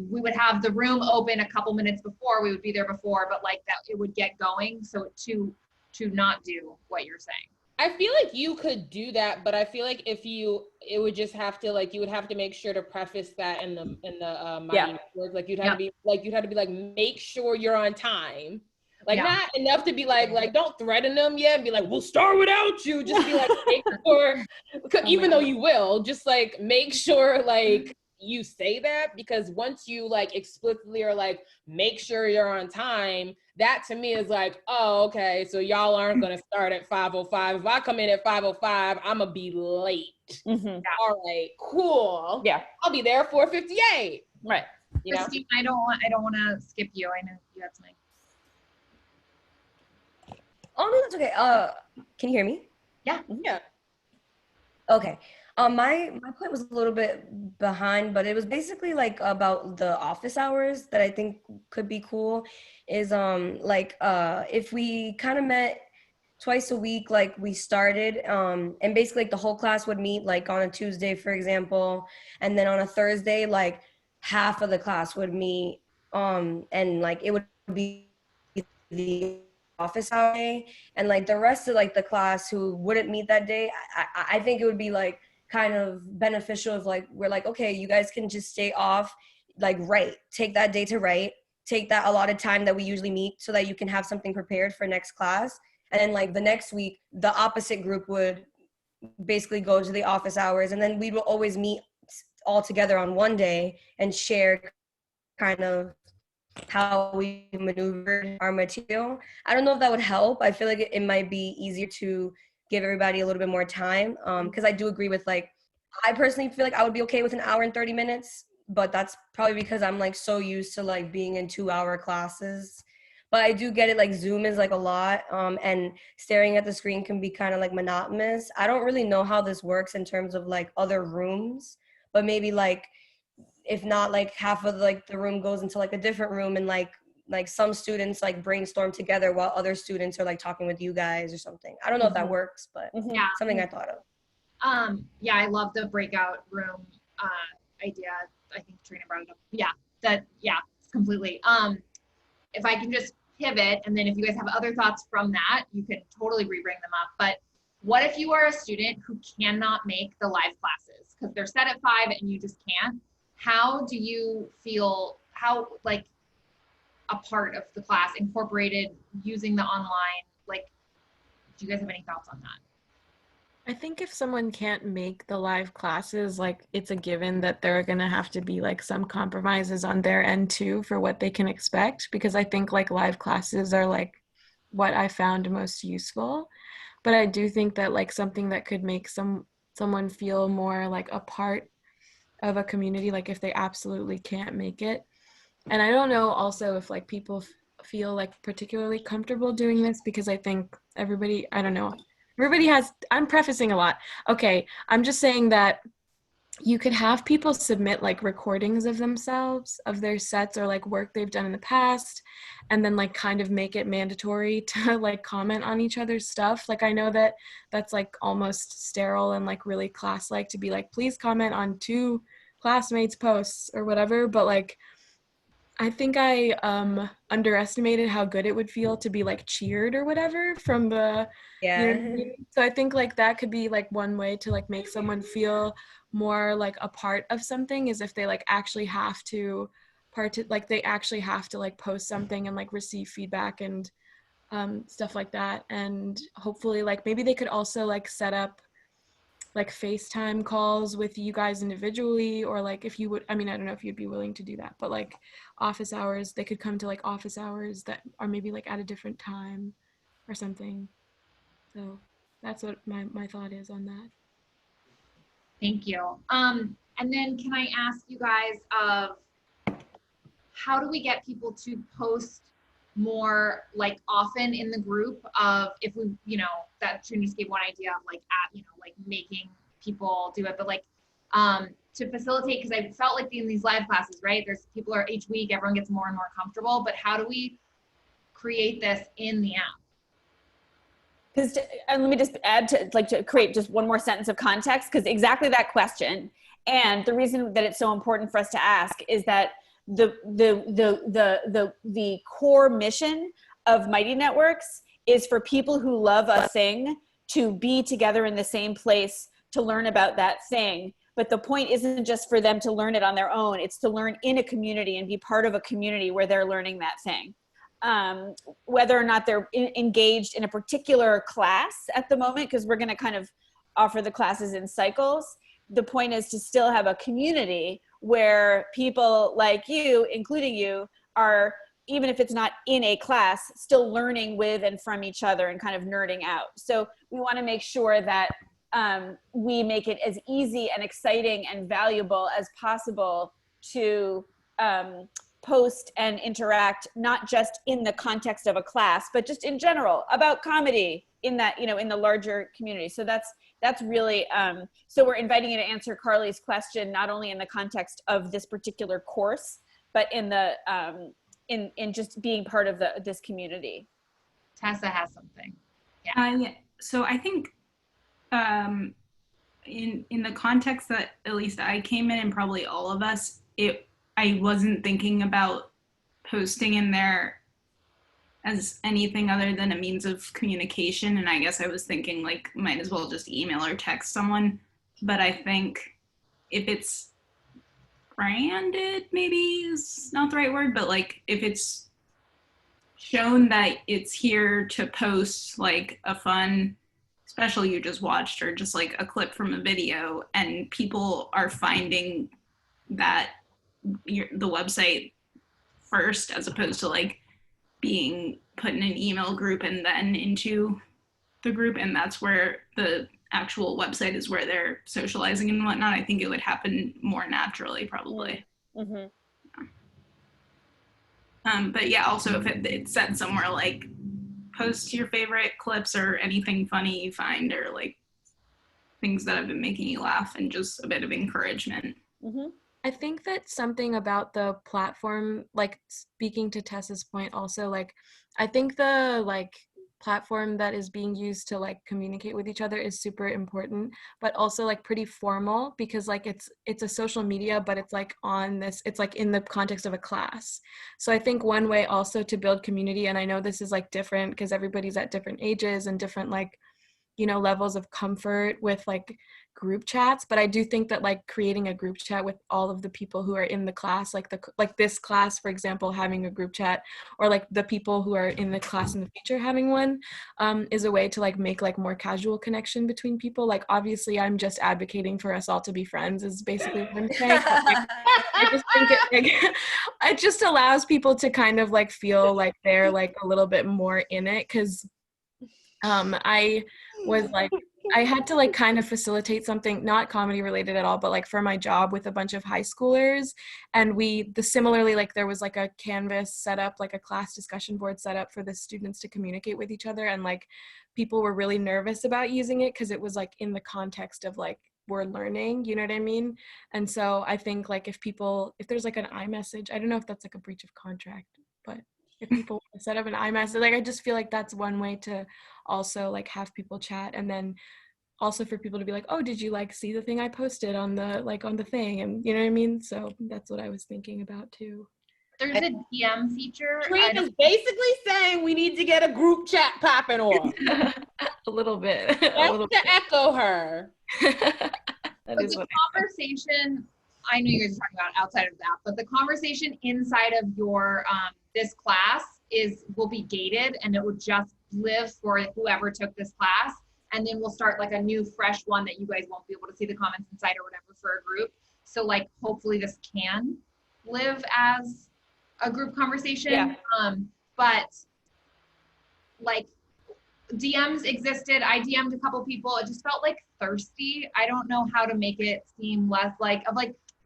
S3: we would have the room open a couple minutes before, we would be there before, but like that it would get going. So to not do what you're saying.
S10: I feel like you could do that, but I feel like it would just have to, like, you would have to make sure to preface that in the Mighty Network. Like you'd have to be like, make sure you're on time. Like not enough to be like don't threaten them yet and be like, we'll start without you. Just be like, make sure, even though you will, just like make sure like you say that, because once you like explicitly are like, make sure you're on time, that to me is like, oh, okay, so y'all aren't gonna start at 5:05. If I come in at 5:05, I'm gonna be late.
S2: Mm-hmm.
S10: All right, cool.
S2: Yeah.
S10: I'll be there 4:58.
S2: Right.
S10: You know?
S3: Christine, I don't want to skip you. I know you had something.
S9: Oh no, that's okay. Can you hear me?
S3: Yeah.
S10: Yeah.
S9: Okay. My point was a little bit behind, but it was basically like about the office hours that I think could be cool. Is if we kind of met twice a week, like we started, and basically like the whole class would meet like on a Tuesday, for example, and then on a Thursday, like half of the class would meet, and like it would be the office hour day, and like the rest of like the class who wouldn't meet that day, I think it would be like kind of beneficial if like we're like, okay, you guys can just stay off, like take that day to write, take that allotted time that we usually meet so that you can have something prepared for next class. And then like the next week, the opposite group would basically go to the office hours, and then we will always meet all together on one day and share kind of how we maneuvered our material. I don't know if that would help. I feel like it might be easier to give everybody a little bit more time, because I do agree with like, I personally feel like I would be okay with an hour and 30 minutes, but that's probably because I'm like so used to like being in 2-hour classes. But I do get it, like Zoom is like a lot, and staring at the screen can be kind of like monotonous. I don't really know how this works in terms of like other rooms, but maybe like if not like half of like the room goes into like a different room, and like some students like brainstorm together while other students are like talking with you guys or something. I don't know if that works, but
S3: Yeah.
S9: something I thought of.
S3: Yeah, I love the breakout room idea. I think Trina brought it up. Yeah, completely. If I can just pivot, and then if you guys have other thoughts from that, you can totally re-bring them up. But what if you are a student who cannot make the live classes because they're set at 5 and you just can't? How do you feel, how like a part of the class incorporated using the online, like, do you guys have any thoughts on that?
S6: I think if someone can't make the live classes, like it's a given that there are going to have to be like some compromises on their end too for what they can expect, because I think like live classes are like what I found most useful. But I do think that like something that could make someone feel more like a part of a community, like if they absolutely can't make it. And I don't know also if like people feel like particularly comfortable doing this, because I think everybody, I don't know, everybody has, I'm prefacing a lot. Okay, I'm just saying that you could have people submit like recordings of themselves, of their sets or like work they've done in the past, and then like kind of make it mandatory to like comment on each other's stuff. Like I know that that's like almost sterile and like really class-like to be like, please comment on 2 classmates' posts or whatever, but like I think I underestimated how good it would feel to be like cheered or whatever from the,
S9: Yeah.
S6: you know what I mean? So I think like that could be like one way to like make someone feel more like a part of something, is if they like actually have to like they actually have to like post something and like receive feedback and stuff like that. And hopefully like maybe they could also like set up like FaceTime calls with you guys individually, or like if you would, I mean, I don't know if you'd be willing to do that, but like office hours, they could come to like office hours that are maybe like at a different time or something. So that's what my thought is on that.
S3: Thank you. And then can I ask you guys how do we get people to post more like often in the group of, if we, you know, that Trina just gave one idea of like like making people do it, but like to facilitate, because I felt like in these live classes, right, there's people are each week, everyone gets more and more comfortable, but how do we create this in the app?
S2: Because, and let me just add to create just one more sentence of context, because exactly that question, and the reason that it's so important for us to ask is that the core mission of Mighty Networks is for people who love a thing to be together in the same place to learn about that thing. But the point isn't just for them to learn it on their own, it's to learn in a community and be part of a community where they're learning that thing. Whether or not they're engaged in a particular class at the moment, because we're going to kind of offer the classes in cycles. The point is to still have a community where people like you, including you, are, even if it's not in a class, still learning with and from each other and kind of nerding out. So we want to make sure that we make it as easy and exciting and valuable as possible to post and interact, not just in the context of a class, but just in general about comedy in that, you know, in the larger community. So that's really, so we're inviting you to answer Carly's question, not only in the context of this particular course, but in the, in just being part of this community.
S3: Tessa has something. Yeah.
S1: Yeah. So I think in the context that at least I came in, and probably all of us, I wasn't thinking about posting in there as anything other than a means of communication. And I guess I was thinking like, might as well just email or text someone. But I think if it's branded, maybe is not the right word, but like if it's shown that it's here to post like a fun special you just watched or just like a clip from a video, and people are finding that the website first as opposed to like being put in an email group and then into the group, and that's where the actual website is where they're socializing and whatnot, I think it would happen more naturally probably.
S2: Mm-hmm.
S1: But yeah, also if it said somewhere like post your favorite clips or anything funny you find, or like things that have been making you laugh, and just a bit of encouragement.
S2: Mm-hmm.
S6: I think that something about the platform, like speaking to Tessa's point also, like I think the like platform that is being used to like communicate with each other is super important, but also like pretty formal, because like it's a social media, but it's like on this, it's like in the context of a class. So I think one way also to build community, and I know this is like different because everybody's at different ages and different like, you know, levels of comfort with like group chats, but I do think that like creating a group chat with all of the people who are in the class, like this class, for example, having a group chat, or like the people who are in the class in the future having one, is a way to like make like more casual connection between people. Like obviously I'm just advocating for us all to be friends is basically what I'm saying. I just think it just allows people to kind of like feel like they're like a little bit more in it, because I was like, I had to like kind of facilitate something not comedy related at all, but like for my job with a bunch of high schoolers, and similarly like there was like a Canvas set up, like a class discussion board set up for the students to communicate with each other, and like people were really nervous about using it because it was like in the context of like we're learning, you know what I mean? And so I think like if there's like an iMessage, I don't know if that's like a breach of contract, but if people set up an iMessage, like I just feel like that's one way to also like have people chat, and then also for people to be like, oh, did you like see the thing I posted on the thing, and you know what I mean? So that's what I was thinking about too.
S3: There's a DM feature.
S10: Trina's basically saying we need to get a group chat popping off.
S6: A little bit.
S10: To echo her.
S6: That is
S3: the conversation, I know you guys are talking about outside of that, but the conversation inside of your this class will be gated, and it will just live for whoever took this class. And then we'll start like a new fresh one that you guys won't be able to see the comments inside or whatever for a group. So like hopefully this can live as a group conversation.
S2: Yeah.
S3: But like DMs existed. I DM'd a couple people. It just felt like thirsty. I don't know how to make it seem less like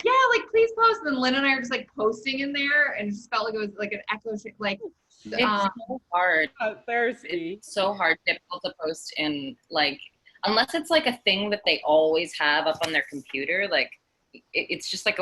S3: yeah, like please post. And then Lynn and I are just like posting in there, and it just felt like it was like an echo, like
S7: it's so hard.
S10: Thirsty.
S7: It's so hard, difficult to post in, like, unless it's like a thing that they always have up on their computer. Like, it's just like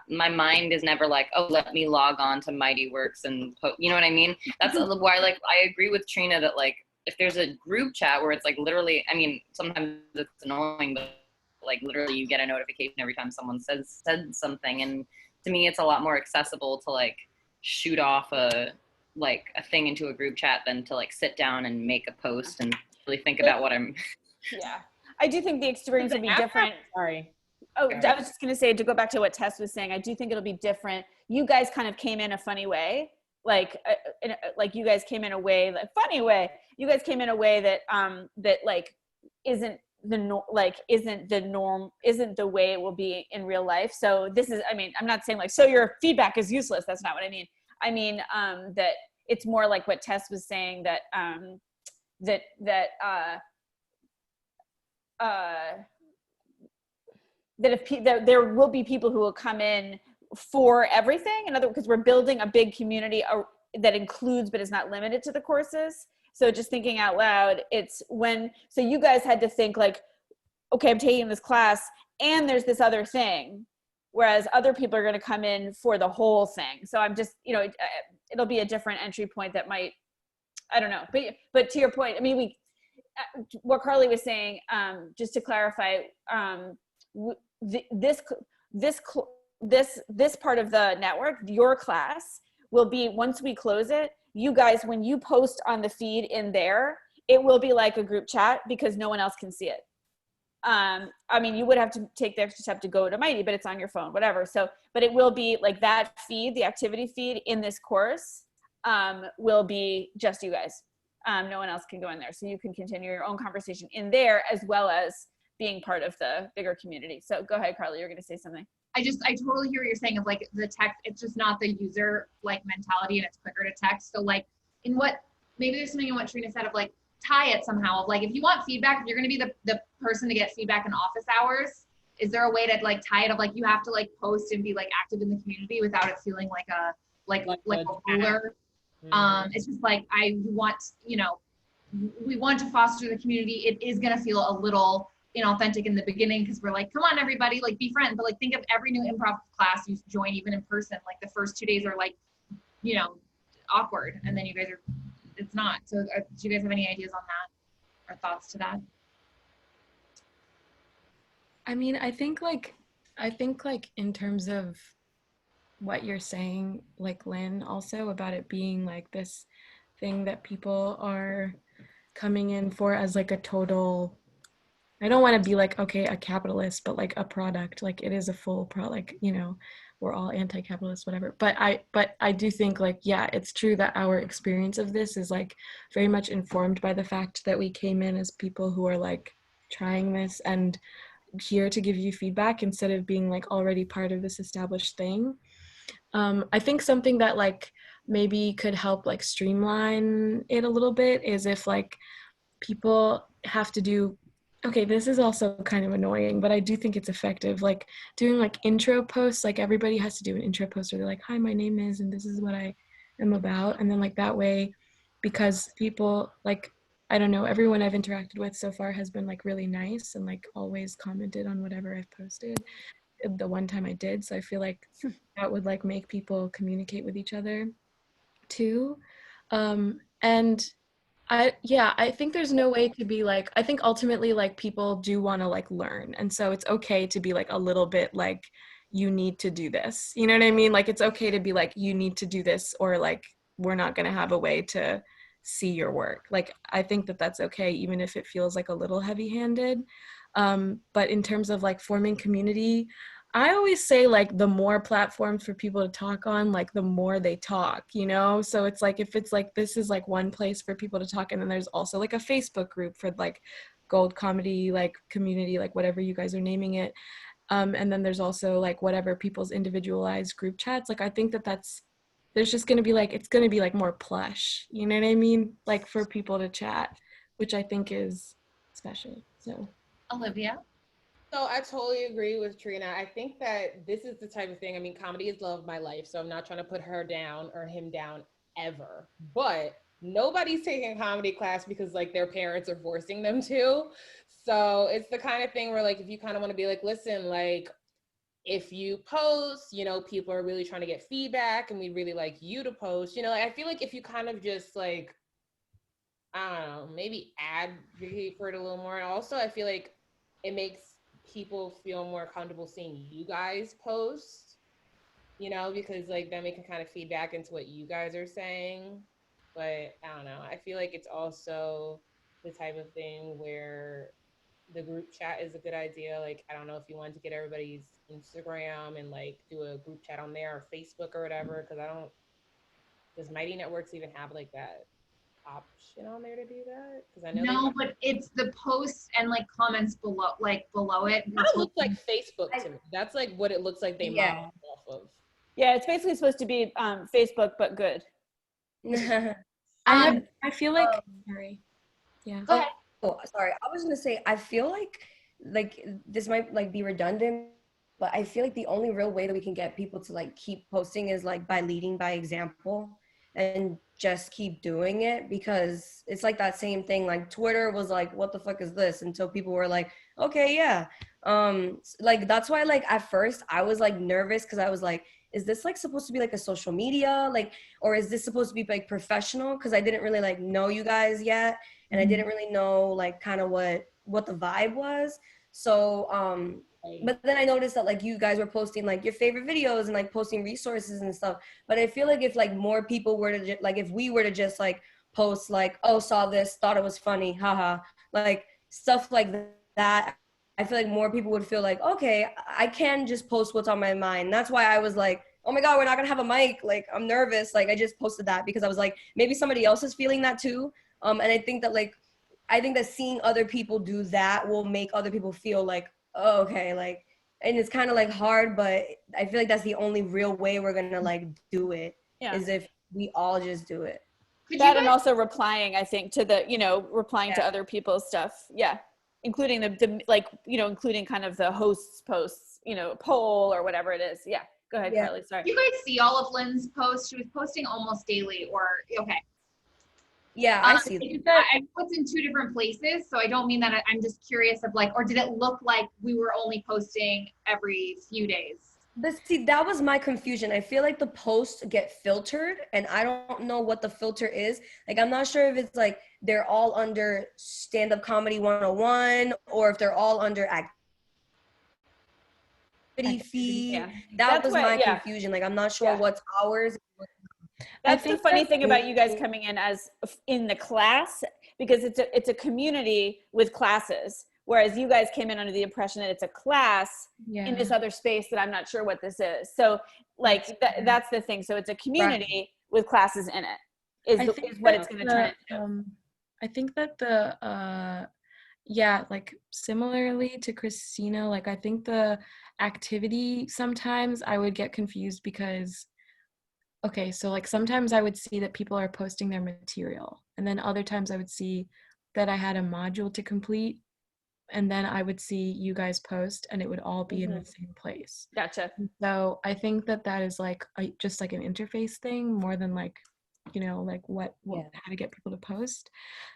S7: my mind is never like, oh, let me log on to Mighty Works and you know what I mean? That's why I agree with Trina that like if there's a group chat where it's like literally, I mean, sometimes it's annoying, but like literally you get a notification every time someone said something, and to me it's a lot more accessible to like shoot off a thing into a group chat than to like sit down and make a post and really think about what I'm.
S2: Yeah, I do think the experience will be different.
S10: Sorry.
S2: Oh, I was just going to say, to go back to what Tess was saying, I do think it'll be different. You guys kind of came in a funny way, like you guys came in a way, like funny way. You guys came in a way that that like isn't isn't the norm, isn't the way it will be in real life. So this is, I mean, I'm not saying like, so your feedback is useless. That's not what I mean. I mean, that it's more like what Tess was saying, that, that if that there will be people who will come in for everything. In other words, because we're building a big community that includes but is not limited to the courses. So just thinking out loud, it's when, so you guys had to think like, okay, I'm taking this class and there's this other thing, whereas other people are going to come in for the whole thing. So I'm just, you know, it'll be a different entry point that might, I don't know, but to your point, I mean, what Carly was saying, just to clarify, this part of the network, your class, will be, once we close it, you guys, when you post on the feed in there, it will be like a group chat because no one else can see it. I mean, you would have to take the extra step to go to Mighty, but it's on your phone, whatever. So, but it will be like that feed, the activity feed in this course, will be just you guys. No one else can go in there. So you can continue your own conversation in there as well as being part of the bigger community. So go ahead, Carly, you're going to say something.
S3: I totally hear what you're saying of like the text, it's just not the user like mentality and it's quicker to text. So like in what, maybe there's something in what Trina said of like, tie it somehow of like, if you want feedback, if you're going to be the person to get feedback in office hours, is there a way to like tie it of like, you have to like post and be like active in the community without it feeling like a, like a ruler. It's just like, we want to foster the community. It is going to feel a little inauthentic in the beginning because we're like, come on everybody, like be friends. But like think of every new improv class you join, even in person, like the first 2 days are like, awkward. And then you guys are, it's not. So do you guys have any ideas on that or thoughts to that?
S6: I mean, I think like in terms of what you're saying, like Lynn, also about it being like this thing that people are coming in for as like a total, I don't want to be like, okay, a capitalist, but like a product, like it is a full product, we're all anti-capitalist, whatever. But I do think like, yeah, it's true that our experience of this is like very much informed by the fact that we came in as people who are like trying this and here to give you feedback instead of being like already part of this established thing. I think something that like maybe could help like streamline it a little bit is if like people have to do, okay, this is also kind of annoying, but I do think it's effective, like doing like intro posts, like everybody has to do an intro post where they're like, hi, my name is, and this is what I am about. And then like that way, because people like, I don't know, everyone I've interacted with so far has been like really nice and like always commented on whatever I've posted the one time I did. So I feel like that would like make people communicate with each other too. And I think there's no way to be like, I think ultimately like people do want to like learn. And so it's okay to be like a little bit like, you need to do this. You know what I mean? Like it's okay to be like, you need to do this, or like, we're not going to have a way to see your work. Like, I think that that's okay, even if it feels like a little heavy-handed. But in terms of like forming community, I always say like the more platforms for people to talk on, like the more they talk, So it's like, if it's like, this is like one place for people to talk, and then there's also like a Facebook group for like gold comedy, like community, like whatever you guys are naming it. And then there's also like whatever people's individualized group chats. Like, I think that there's just going to be like, it's going to be like more plush, you know what I mean? Like for people to chat, which I think is special. So
S3: Olivia?
S10: So I totally agree with Trina. I think that this is the type of thing, I mean, comedy is love of my life, so I'm not trying to put her down or him down ever. But nobody's taking a comedy class because like their parents are forcing them to. So it's the kind of thing where like, if you kind of want to be like, listen, like if you post, people are really trying to get feedback and we really like you to post, like, I feel like if you kind of just like, I don't know, maybe advocate for it a little more. And also I feel like it makes people feel more comfortable seeing you guys post, because like then we can kind of feed back into what you guys are saying. But I don't know, I feel like it's also the type of thing where the group chat is a good idea. Like, I don't know if you wanted to get everybody's Instagram and like do a group chat on there or Facebook or whatever, because does Mighty Networks even have like that? option on there to do that? Because I know
S3: No, but it's the posts and like comments below, like below it.
S10: it kind of looks like Facebook to me. That's like what it looks like they modeled off of.
S2: Yeah, it's basically supposed to be Facebook, but good.
S6: I feel like sorry. Yeah.
S3: Go ahead.
S9: Oh, sorry. I was gonna say, I feel like this might like be redundant, but I feel like the only real way that we can get people to like keep posting is like by leading by example and just keep doing it, because it's like that same thing. Like Twitter was like, what the fuck is this? Until people were like, okay, yeah. Like that's why like at first I was like nervous because I was like, is this like supposed to be like a social media? Like, or is this supposed to be like professional? Because I didn't really like know you guys yet. And I didn't really know like kind of what the vibe was. So but then I noticed that like you guys were posting like your favorite videos and like posting resources and stuff. But I feel like if like more people were to like if we were to just like post like, oh, saw this, thought it was funny, haha, like stuff like that, I feel like more people would feel like, okay, I can just post what's on my mind. That's why I was like, oh my God, we're not gonna have a mic, like I'm nervous. Like I just posted that because I was like, maybe somebody else is feeling that too. And I think that seeing other people do that will make other people feel like, oh, okay, like, and it's kind of like hard, but I feel like that's the only real way we're gonna like do it, is if we all just do it.
S2: That and also replying, I think, to the, replying to other people's stuff. Yeah. Including the like, including kind of the host's posts, poll or whatever it is. Yeah. Go ahead, Carly. Sorry.
S3: You guys see all of Lynn's posts? She was posting almost daily okay.
S9: Yeah, I see
S3: that. I put in two different places, so I don't mean that. I'm just curious of like, or did it look like we were only posting every few days?
S9: But see, that was my confusion. I feel like the posts get filtered, and I don't know what the filter is. Like, I'm not sure if it's like they're all under Stand-Up Comedy 101 or if they're all under activity feed.
S2: Yeah.
S9: That was my confusion. Like, I'm not sure what's ours.
S2: That's the funny thing about you guys coming in as in the class, because it's a community with classes, whereas you guys came in under the impression that it's a class in this other space that I'm not sure what this is. So like that's the thing. So it's a community with classes in it is what it's going to turn into.
S6: I think that like similarly to Christina, like I think the activity sometimes I would get confused because okay, so like sometimes I would see that people are posting their material, and then other times I would see that I had a module to complete, and then I would see you guys post and it would all be in the same place.
S2: Gotcha.
S6: So I think that is like just like an interface thing more than like, like what how to get people to post.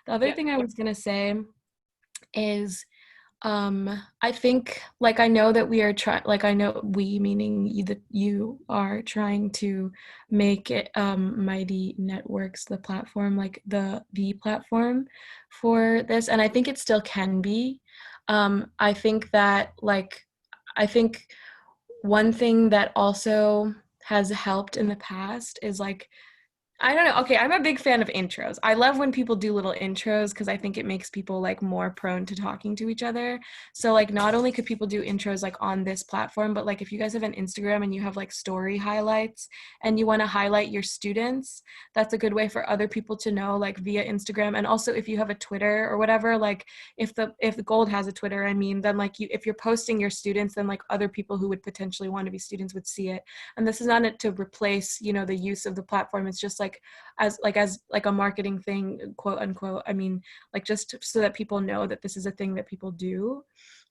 S6: The other thing I was going to say is I think like I know that we are I know we meaning you are trying to make it Mighty Networks the platform, like the platform for this, and I think it still can be. I think that I think one thing that also has helped in the past is like I don't know. Okay, I'm a big fan of intros. I love when people do little intros because I think it makes people like more prone to talking to each other. So like not only could people do intros like on this platform, but like if you guys have an Instagram and you have like story highlights and you want to highlight your students, that's a good way for other people to know like via Instagram. And also if you have a Twitter or whatever, like if the Gold has a Twitter, I mean, then like if you're posting your students, then like other people who would potentially want to be students would see it. And this is not to replace, the use of the platform. It's just as a marketing thing, quote unquote. I mean, like just so that people know that this is a thing that people do.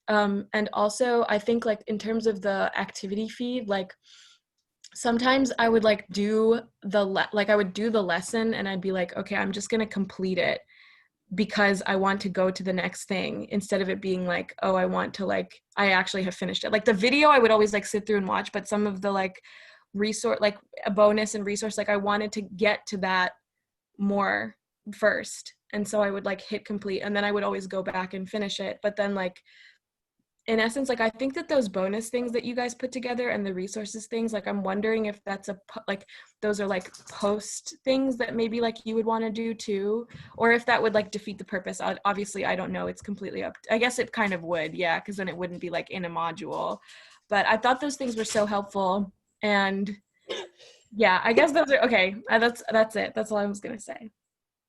S6: And also I think like in terms of the activity feed, like sometimes I would like do I would do the lesson and I'd be like, okay, I'm just going to complete it because I want to go to the next thing, instead of it being like, oh, I want to like, I actually have finished it. Like the video I would always like sit through and watch, but some of the like resource, like a bonus and resource, like I wanted to get to that more first. And so I would like hit complete and then I would always go back and finish it. But then like, in essence, like I think that those bonus things that you guys put together and the resources things, like I'm wondering if that's like those are like post things that maybe like you would want to do too, or if that would like defeat the purpose. Obviously I don't know, it's completely up I guess it kind of would, yeah, because then it wouldn't be like in a module. But I thought those things were so helpful, and yeah, I guess those are okay. That's it. That's all I was gonna say.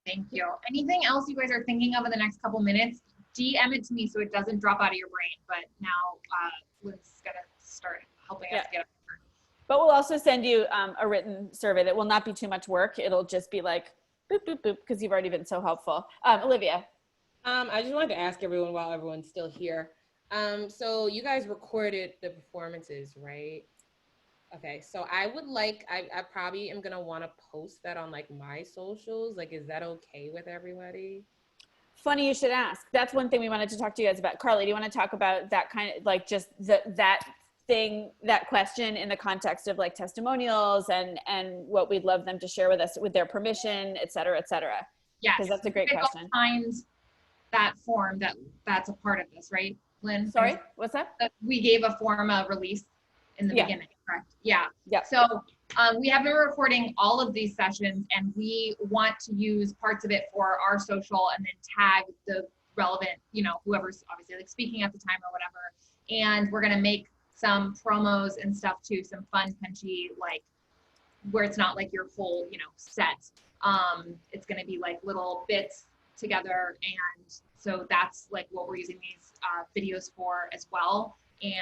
S3: Thank you. Anything else you guys are thinking of in the next couple minutes? DM it to me so it doesn't drop out of your brain. But now Lynn's gonna start helping us get up.
S2: But we'll also send you a written survey that will not be too much work. It'll just be like boop, boop, boop, because you've already been so helpful. Olivia.
S10: I just wanted to ask everyone while everyone's still here. So you guys recorded the performances, right? Okay, so I would like, I probably am gonna wanna post that on like my socials. Like, is that okay with everybody?
S2: Funny you should ask. That's one thing we wanted to talk to you guys about. Carly, do you want to talk about that kind of like just that thing, that question in the context of like testimonials and what we'd love them to share with us with their permission, et cetera, et cetera?
S3: Yes.
S2: Because that's a great question.
S3: Find that form that's a part of this, right, Lynn?
S2: Sorry, what's that?
S3: We gave a form of release in the beginning, correct? Yeah.
S2: Yeah.
S3: So we have been recording all of these sessions, and we want to use parts of it for our social and then tag the relevant, whoever's obviously like speaking at the time or whatever. And we're going to make some promos and stuff too, some fun, punchy, like where it's not like your whole, set. It's going to be like little bits together. And so that's like what we're using these videos for as well. And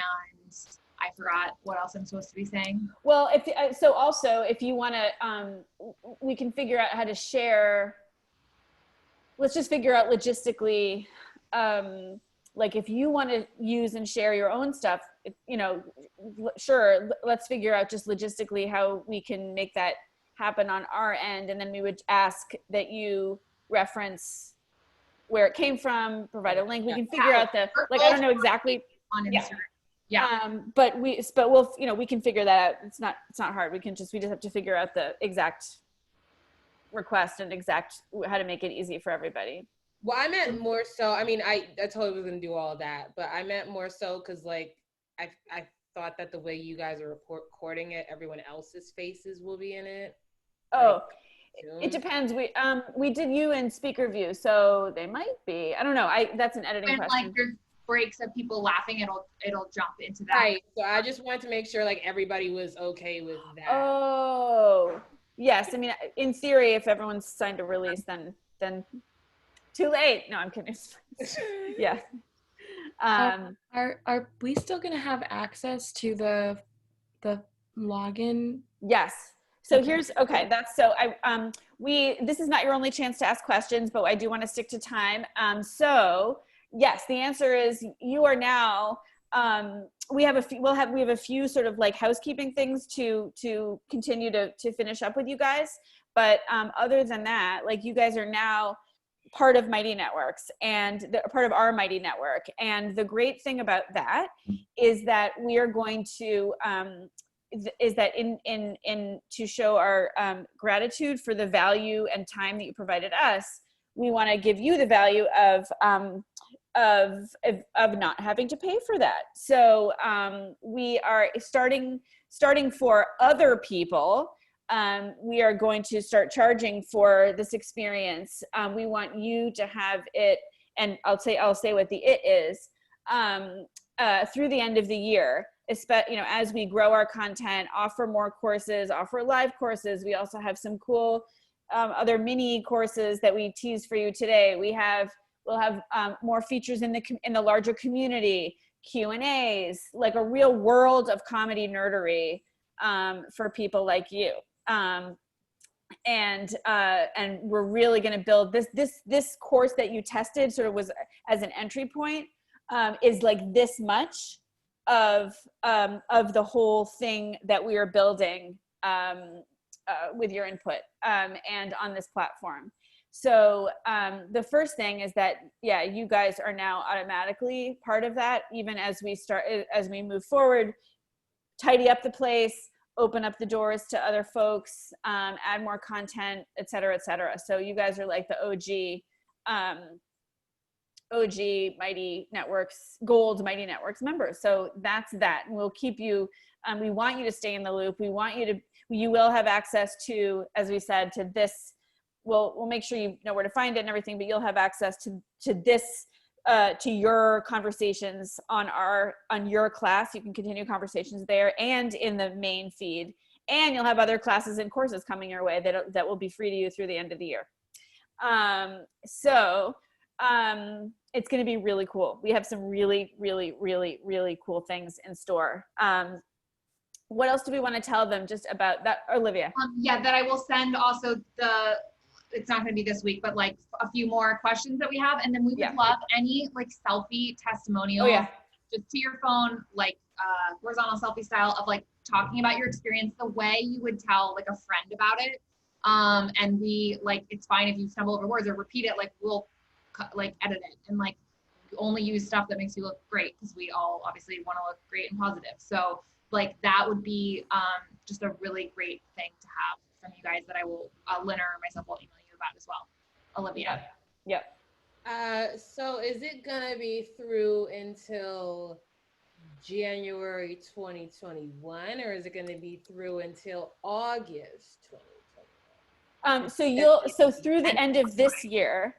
S3: I forgot what else I'm supposed to be saying.
S2: Well, if you want to, we can figure out how to share. Let's just figure out logistically, like if you want to use and share your own stuff, sure, let's figure out just logistically how we can make that happen on our end. And then we would ask that you reference where it came from, provide a link. We can figure out I don't know exactly.
S3: On Instagram. Yeah.
S2: But we'll, we can figure that out. It's not hard. We just have to figure out the exact request and how to make it easy for everybody.
S10: Well, I meant more so, I totally was gonna do all of that, but I meant more so because like, I thought that the way you guys are recording it, everyone else's faces will be in it.
S2: Oh, it depends. We did you in speaker view, so they might be. I don't know. That's an editing question.
S3: Like there's breaks of people laughing, it'll jump into that.
S10: Right. So I just wanted to make sure like everybody was okay with that.
S2: Oh, yes. In theory, if everyone's signed a release, then too late. No, I'm kidding. Yeah.
S6: Are we still gonna have access to the login?
S2: Yes. So this is not your only chance to ask questions, but I do want to stick to time. So yes, the answer is you are now, we have a few sort of like housekeeping things to continue to finish up with you guys. But other than that, like you guys are now part of Mighty Networks and part of our Mighty Network. And the great thing about that is that we are going to, to show our gratitude for the value and time that you provided us, we want to give you the value of not having to pay for that. So we are starting for other people. We are going to start charging for this experience. We want you to have it, and I'll say what the it is, through the end of the year. As we grow our content, offer more courses, offer live courses. We also have some cool other mini courses that we teased for you today. We'll have more features in the larger community, Q&As, like a real world of comedy nerdery for people like you. And we're really going to build this course that you tested sort of was as an entry point, is like this much of the whole thing that we are building with your input and on this platform. So the first thing is that, you guys are now automatically part of that, even as we move forward, tidy up the place, open up the doors to other folks, add more content, et cetera, et cetera. So you guys are like the OG Mighty Networks, Gold Mighty Networks members. So that's that. And we'll keep you, we want you to stay in the loop. You will have access to, as we said, to this. We'll make sure you know where to find it and everything, but you'll have access to this, to your conversations on your class. You can continue conversations there and in the main feed. And you'll have other classes and courses coming your way that will be free to you through the end of the year. It's going to be really cool. We have some really, really, really, really cool things in store. What else do we want to tell them just about that, Olivia?
S3: Yeah, that I will send also it's not going to be this week, but like a few more questions that we have. And then we would love any like selfie testimonials just to your phone, like horizontal selfie style of like talking about your experience the way you would tell like a friend about it. And we like, it's fine if you stumble over words or repeat it, like we'll like edit it and like only use stuff that makes you look great because we all obviously want to look great and positive. So like that would be just a really great thing to have from you guys that I will, Lynn or myself will email you about as well. Olivia.
S2: Yep.
S10: So is it gonna be through until January 2021, or is it gonna be through until August 2021?
S2: So through the end of this year,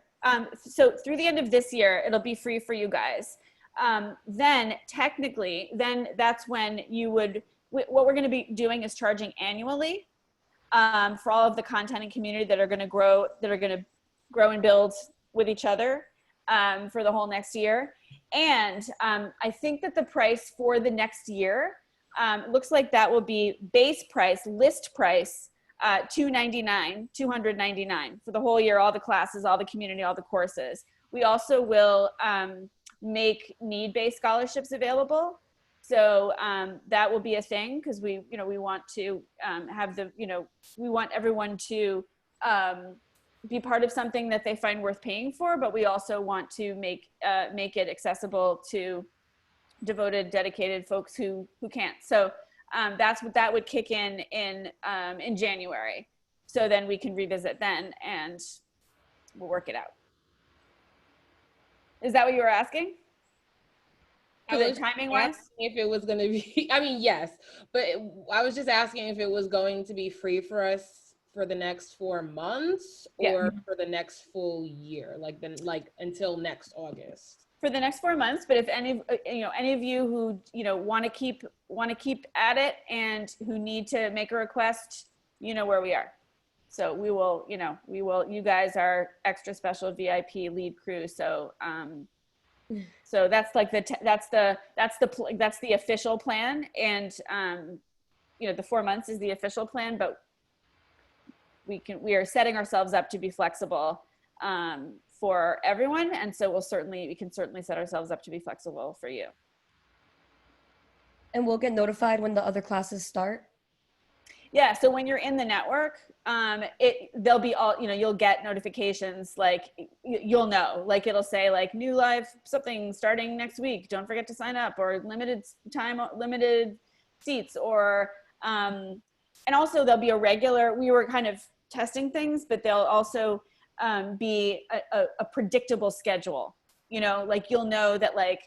S2: through the end of this year, it'll be free for you guys. Then technically, that's when you would, what we're going to be doing is charging annually for all of the content and community that are going to grow and build with each other for the whole next year. And I think that the price for the next year looks like that will be base price, list price, $299 for the whole year, all the classes, all the community, all the courses. We also will make need-based scholarships available. So that will be a thing because we want to we want everyone to be part of something that they find worth paying for, but we also want to make it accessible to devoted, dedicated folks who can't. So that would kick in January. So then we can revisit then and we'll work it out. Is that what you were asking? Timing wise?
S10: If it was going to be, I mean, yes, but I was just asking if it was going to be free for us for the next 4 months or for the next full year, like until next August.
S2: For the next 4 months, but if any of you who want to keep at it and who need to make a request, you know where we are. So we will, you guys are extra special VIP lead crew. So so that's like that's the official plan, and the 4 months is the official plan, but we are setting ourselves up to be flexible for everyone, and so we can certainly set ourselves up to be flexible for you.
S9: And we'll get notified when the other classes start?
S2: Yeah, so when you're in the network, they'll be all, you'll get notifications, like you'll know, like it'll say like new live something starting next week, don't forget to sign up, or limited time, limited seats, or and also there'll be a regular, we were kind of testing things, but they'll also be a predictable schedule, like you'll know that, like,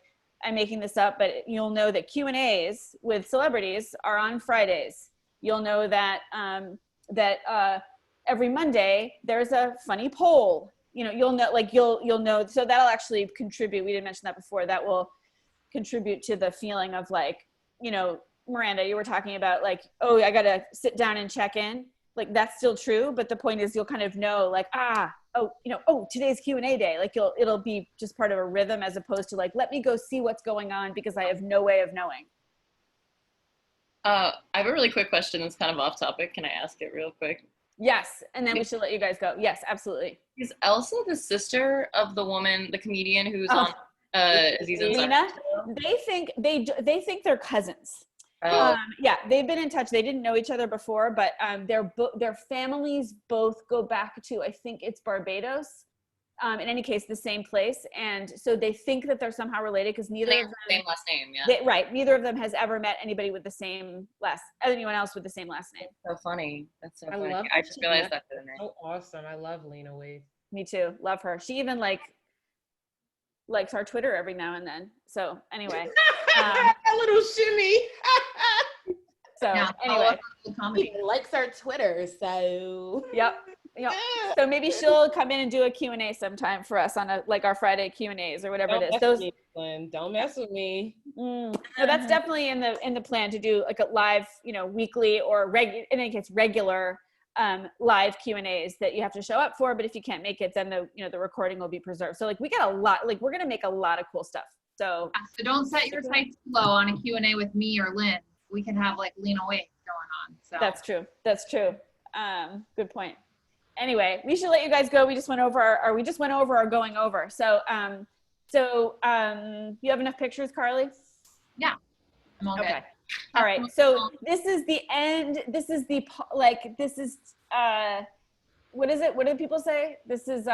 S2: I'm making this up, but you'll know that Q&As with celebrities are on Fridays. You'll know that every Monday there's a funny poll. You'll know. So that'll actually contribute. We didn't mention that before. That will contribute to the feeling of like, Miranda, you were talking about like, oh, I gotta sit down and check in. Like that's still true, but the point is you'll kind of know like, today's Q&A day. Like it'll be just part of a rhythm as opposed to like, let me go see what's going on because I have no way of knowing.
S7: I have a really quick question that's kind of off topic. Can I ask it real quick?
S2: Yes, and then we should let you guys go. Yes, absolutely.
S7: Is Elsa the sister of the woman, the comedian who's on Aziz Ansari's
S2: Lena?
S7: show?
S2: They think they're cousins. Yeah, they've been in touch. They didn't know each other before, but their families both go back to, I think it's Barbados. In any case, the same place, and so they think that they're somehow related because neither of them
S7: same last name. Yeah,
S2: neither of them has ever met anybody with the same anyone else with the same last name.
S7: So funny. That's so funny.
S10: Love
S7: I just realized that today.
S10: So awesome. I love Lena Waithe.
S2: Me too. Love her. She even likes our Twitter every now and then. So anyway,
S10: a little shimmy.
S2: So anyway,
S10: he likes our Twitter. So
S2: yep. So maybe she'll come in and do a Q&A sometime for us on our Friday Q&As or whatever it is.
S10: Don't mess with me.
S2: So that's definitely in the plan to do like a live, weekly or in any case regular live Q&As that you have to show up for, but if you can't make it, then the recording will be preserved. So like we got a lot, like we're gonna make a lot of cool stuff. So
S3: don't set your sights too low on a Q&A with me or Lynn. We can have like Lena Waithe going on. So
S2: That's true. Good point. Anyway, we should let you guys go. We just went over our going over. So you have enough pictures, Carly?
S3: Yeah, I'm all
S2: Okay.
S3: good.
S2: All right. So this is the end. This is what is it? What do people say? This is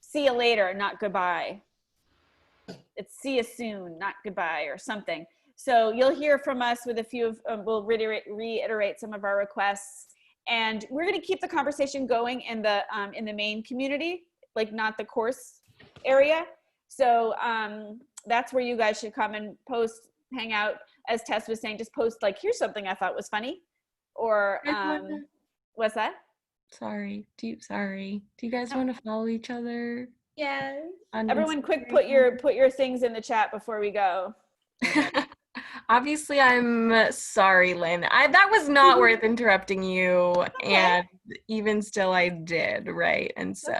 S2: see you later, not goodbye. It's see you soon, not goodbye, or something. So you'll hear from us with a few of, we'll reiterate some of our requests, and we're going to keep the conversation going in the main community, like not the course area. So that's where you guys should come and post, hang out. As Tess was saying, just post like, here's something I thought was funny, or what's that?
S6: Sorry. Do you guys want to follow each other?
S9: Yes.
S2: Everyone, quick, put your things in the chat before we go.
S6: Obviously, I'm sorry, Lynn. That was not worth interrupting you, and even still, I did, right? And so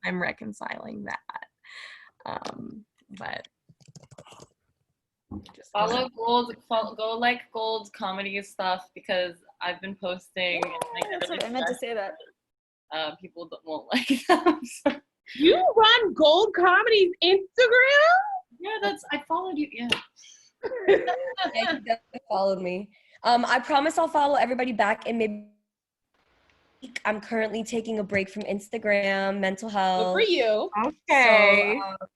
S6: I'm reconciling that. But just
S7: follow go like Gold's comedy stuff, because I've been posting.
S2: That's what I meant to say that.
S7: People won't like them. So.
S10: You run Gold Comedy's Instagram?
S7: Yeah, I followed you. Yeah.
S9: Yeah, you definitely followed me. I promise I'll follow everybody back, and maybe I'm currently taking a break from Instagram, mental health.
S10: Good for you.
S6: Okay.
S9: So,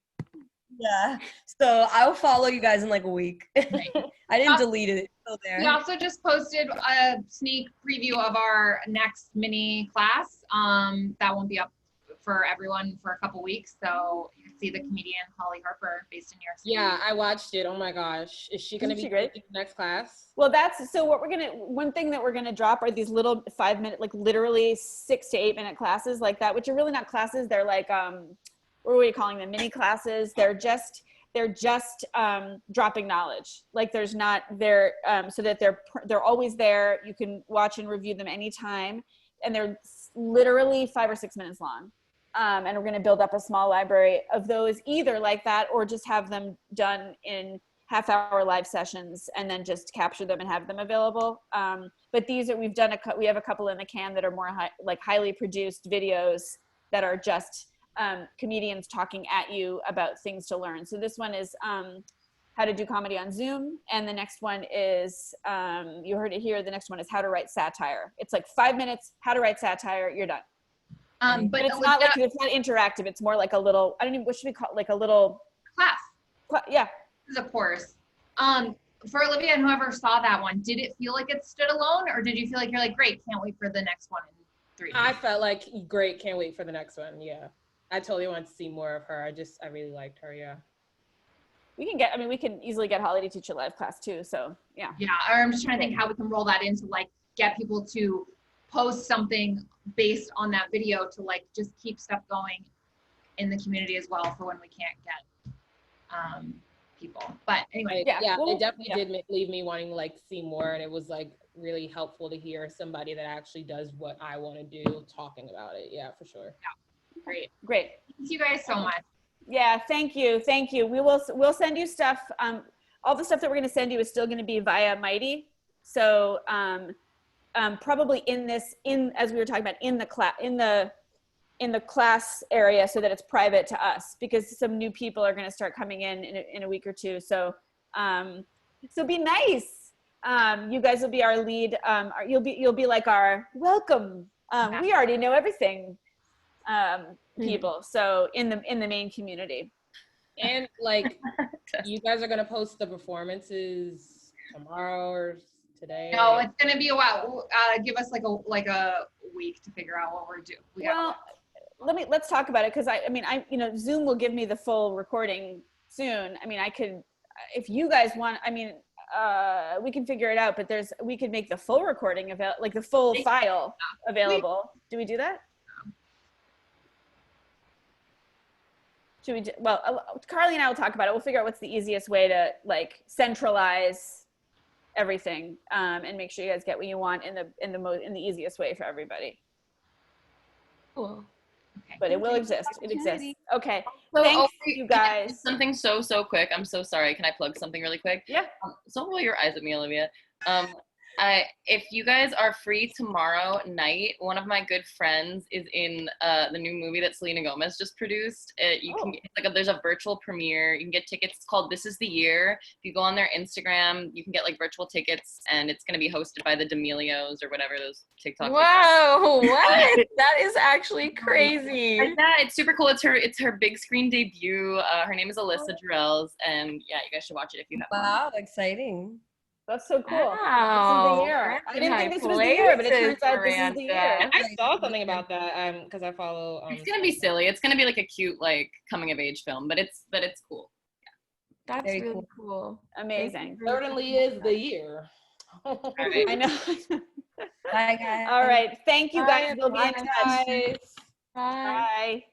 S9: yeah. So I'll follow you guys in like a week. I didn't delete it. It's still there.
S3: We also just posted a sneak preview of our next mini class. That won't be up for everyone for a couple weeks. So you can see the comedian Holly Harper, based in New York City.
S10: Yeah, I watched it. Oh my gosh. Is she going to be
S2: great?
S10: Next class?
S2: Well, one thing that we're going to drop are these little 5-minute, like literally 6 to 8 minute classes like that, which are really not classes. They're like, what are we calling them? Mini classes. They're just dropping knowledge. Like so that they're always there. You can watch and review them anytime. And they're literally 5 or 6 minutes long. And we're going to build up a small library of those, either like that, or just have them done in half-hour live sessions and then just capture them and have them available. But these are, we have a couple in the can that are more highly produced videos that are just comedians talking at you about things to learn. So this one is how to do comedy on Zoom. And the next one is, you heard it here, the next one is how to write satire. It's like 5 minutes, how to write satire, you're done. But it's not interactive. It's more like a little, I don't even, what should we call it? Like a little
S3: class.
S2: Yeah.
S3: This is a course. For Olivia and whoever saw that one, did it feel like it stood alone, or did you feel like you're like, great, can't wait for the next one in 3 days?
S10: I felt like, great, can't wait for the next one. Yeah. I totally want to see more of her. I really liked her. Yeah.
S2: We can easily get Holly to teach a live class too. So yeah.
S3: Yeah. Or I'm just trying to think how we can roll that into like, get people to post something based on that video to like just keep stuff going in the community as well for when we can't get people. But anyway,
S10: it definitely did leave me wanting to like see more, and it was like really helpful to hear somebody that actually does what I want to do talking about it. Yeah, for sure.
S3: Yeah.
S2: Great.
S3: Thank you guys so much.
S2: Yeah, thank you. We'll send you stuff. All the stuff that we're going to send you is still going to be via Mighty. So probably as we were talking about, in the class area, so that it's private to us, because some new people are going to start coming in a week or two. So be nice. You guys will be our lead. You'll be like our welcome. We already know everything. People. So in the main community.
S10: And like, you guys are gonna post the performances tomorrow or today?
S3: No, it's gonna be a while. Give us like a week to figure out what we're doing.
S2: Let's talk about it, because I Zoom will give me the full recording soon. I could, if you guys want, we can figure it out, but we could make the full recording available, like the full file available. Do we do that? Should we Carly and I will talk about it. We'll figure out what's the easiest way to like centralize everything, and make sure you guys get what you want in the easiest way for everybody.
S6: Cool.
S3: Okay.
S2: but it will exist. It exists. Okay.
S7: So,
S2: Thanks,
S7: wait,
S2: you
S7: can I
S2: guys.
S7: plug something so quick. I'm so sorry. Can I plug something really quick?
S2: Yeah.
S7: Don't roll your eyes at me, Olivia. If you guys are free tomorrow night, one of my good friends is in the new movie that Selena Gomez just produced. You can get, there's a virtual premiere. You can get tickets. It's called This Is the Year. If you go on their Instagram, you can get like virtual tickets, and it's going to be hosted by the D'Amelios or whatever those TikTok.
S6: Whoa, what? That is actually crazy.
S7: Yeah, it's super cool. It's her big screen debut. Her name is Alyssa Jarrells, and yeah, you guys should watch it if you have.
S9: Wow, exciting.
S2: That's so cool.
S6: Wow.
S2: This is the year. I didn't think this was the year, but it turns out this is the year.
S10: And I saw something about that because I follow.
S7: It's gonna be silly. It's gonna be like a cute like coming of age film, but it's cool.
S6: That's
S9: Very
S6: really cool.
S2: Amazing.
S10: Certainly is the year.
S7: All right.
S2: I know.
S9: Bye, guys.
S2: All right. Thank you guys. We'll be in
S10: Bye,
S2: touch.
S10: guys.
S6: Bye.
S2: Bye.